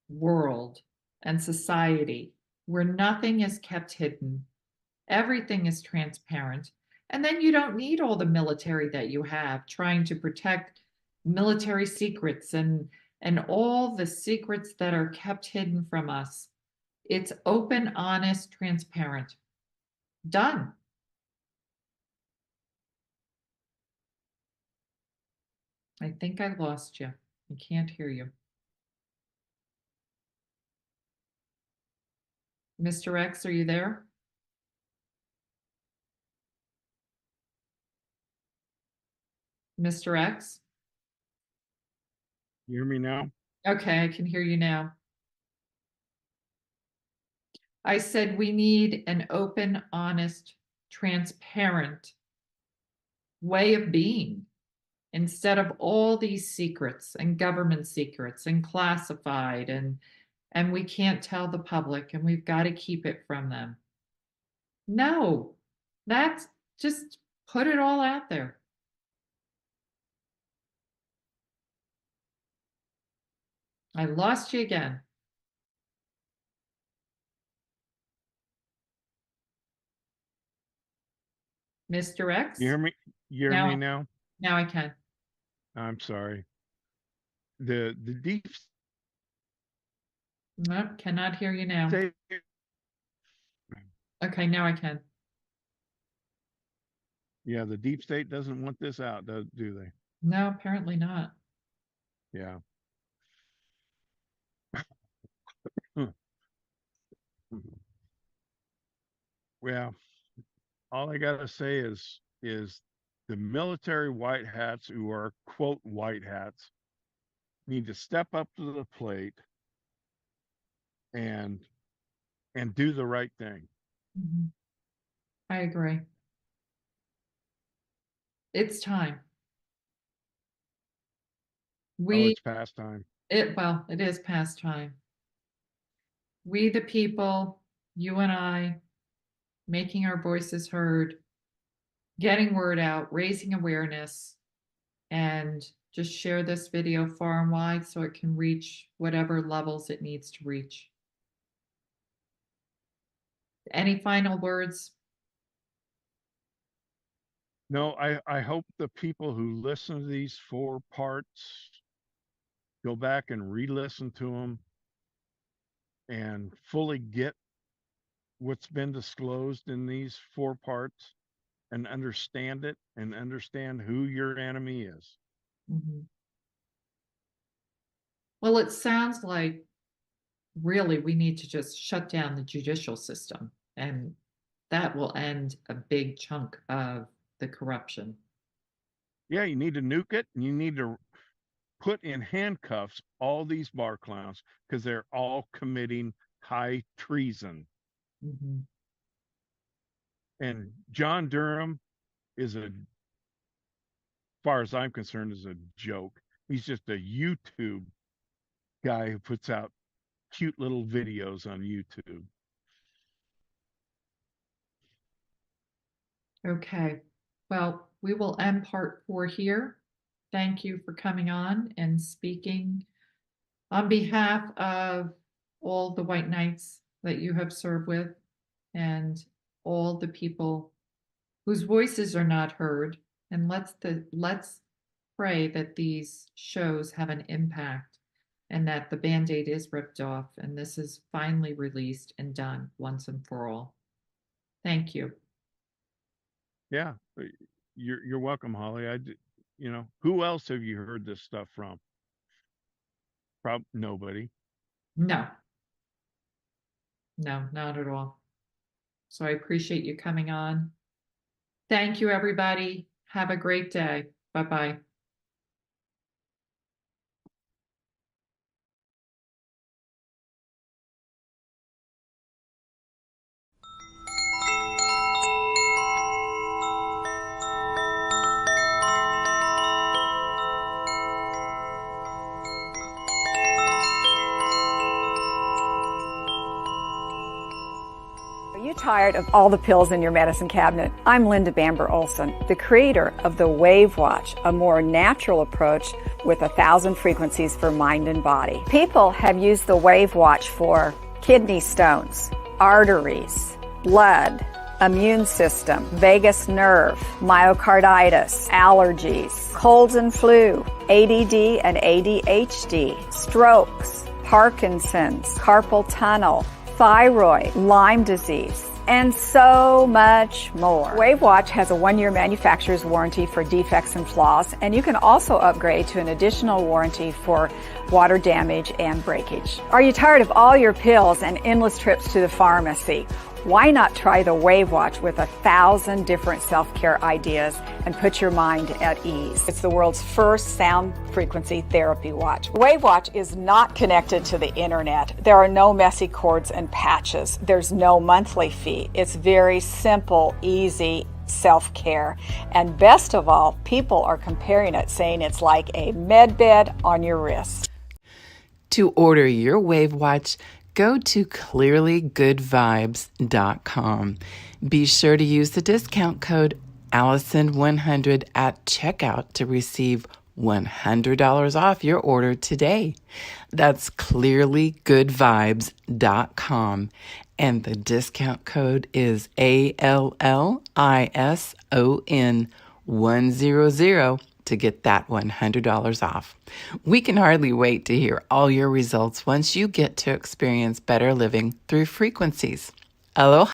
Speaker 1: world and society where nothing is kept hidden. Everything is transparent. And then you don't need all the military that you have trying to protect military secrets and all the secrets that are kept hidden from us. It's open, honest, transparent. Done. I think I lost you. I can't hear you. Mr. X, are you there? Mr. X?
Speaker 2: You hear me now?
Speaker 1: Okay, I can hear you now. I said we need an open, honest, transparent way of being instead of all these secrets and government secrets and classified and we can't tell the public and we've got to keep it from them. No, that's just put it all out there. I lost you again. Mr.
Speaker 2: You
Speaker 1: X?
Speaker 2: hear me? You hear me
Speaker 1: Now
Speaker 2: now?
Speaker 1: now I can.
Speaker 2: I'm sorry. The deep
Speaker 1: Nope, cannot hear you now.
Speaker 2: state.
Speaker 1: Okay, now I can.
Speaker 2: Yeah, the deep state doesn't want this out, do they?
Speaker 1: No, apparently not.
Speaker 2: Yeah. Hmm. Well, all I gotta say is the military white hats who are quote white hats need to step up to the plate and do the right thing.
Speaker 1: Mhm. I agree. It's time.
Speaker 2: Oh,
Speaker 1: We
Speaker 2: it's past time.
Speaker 1: It is past time. We, the people, you and I, making our voices heard, getting word out, raising awareness, and just share this video far and wide so it can reach whatever levels it needs to reach. Any final words?
Speaker 2: No, I hope the people who listen to these 4 parts go back and re-listen to them and fully get what's been disclosed in these 4 parts and understand it and understand who your enemy is.
Speaker 1: Mhm. Well, it sounds like really we need to just shut down the judicial system, and that will end a big chunk of the corruption.
Speaker 2: Yeah, you need to nuke it, and you need to put in handcuffs all these bar clowns because they're all committing high treason.
Speaker 1: Mhm.
Speaker 2: And John Durham is far as I'm concerned, is a joke. He's just a YouTube guy who puts out cute little videos on YouTube.
Speaker 1: Okay, well, we will end part 4 here. Thank you for coming on and speaking on behalf of all the white knights that you have served with and all the people whose voices are not heard. And let's pray that these shows have an impact and that the Band-Aid is ripped off and this is finally released and done once and for all. Thank you.
Speaker 2: Yeah, you're welcome, Holly. Who else have you heard this stuff from? Probably nobody.
Speaker 1: No, no, not at all. So I appreciate you coming on. Thank you, everybody. Have a great day. Bye-bye.
Speaker 3: Are you tired of all the pills in your medicine cabinet? I'm Linda Bamber Olson, the creator of the Wave Watch, a more natural approach with 1,000 frequencies for mind and body. People have used the Wave Watch for kidney stones, arteries, blood, immune system, vagus nerve, myocarditis, allergies, colds and flu, ADD and ADHD, strokes, Parkinson's, carpal tunnel, thyroid, Lyme disease, and so much more. Wave Watch has a 1-year manufacturer's warranty for defects and flaws, and you can also upgrade to an additional warranty for water damage and breakage. Are you tired of all your pills and endless trips to the pharmacy? Why not try the Wave Watch with 1,000 different self-care ideas and put your mind at ease? It's the world's first sound frequency therapy watch. Wave Watch is not connected to the internet. There are no messy cords and patches. There's no monthly fee. It's very simple, easy self-care. And best of all, people are comparing it, saying it's like a med bed on your wrist.
Speaker 4: To order your Wave Watch, go to clearlygoodvibes.com. Be sure to use the discount code Allison100 at checkout to receive $100 off your order today. That's clearlygoodvibes.com. And the discount code is ALLISON100 to get that $100 off. We can hardly wait to hear all your results once you get to experience better living through frequencies. Aloha.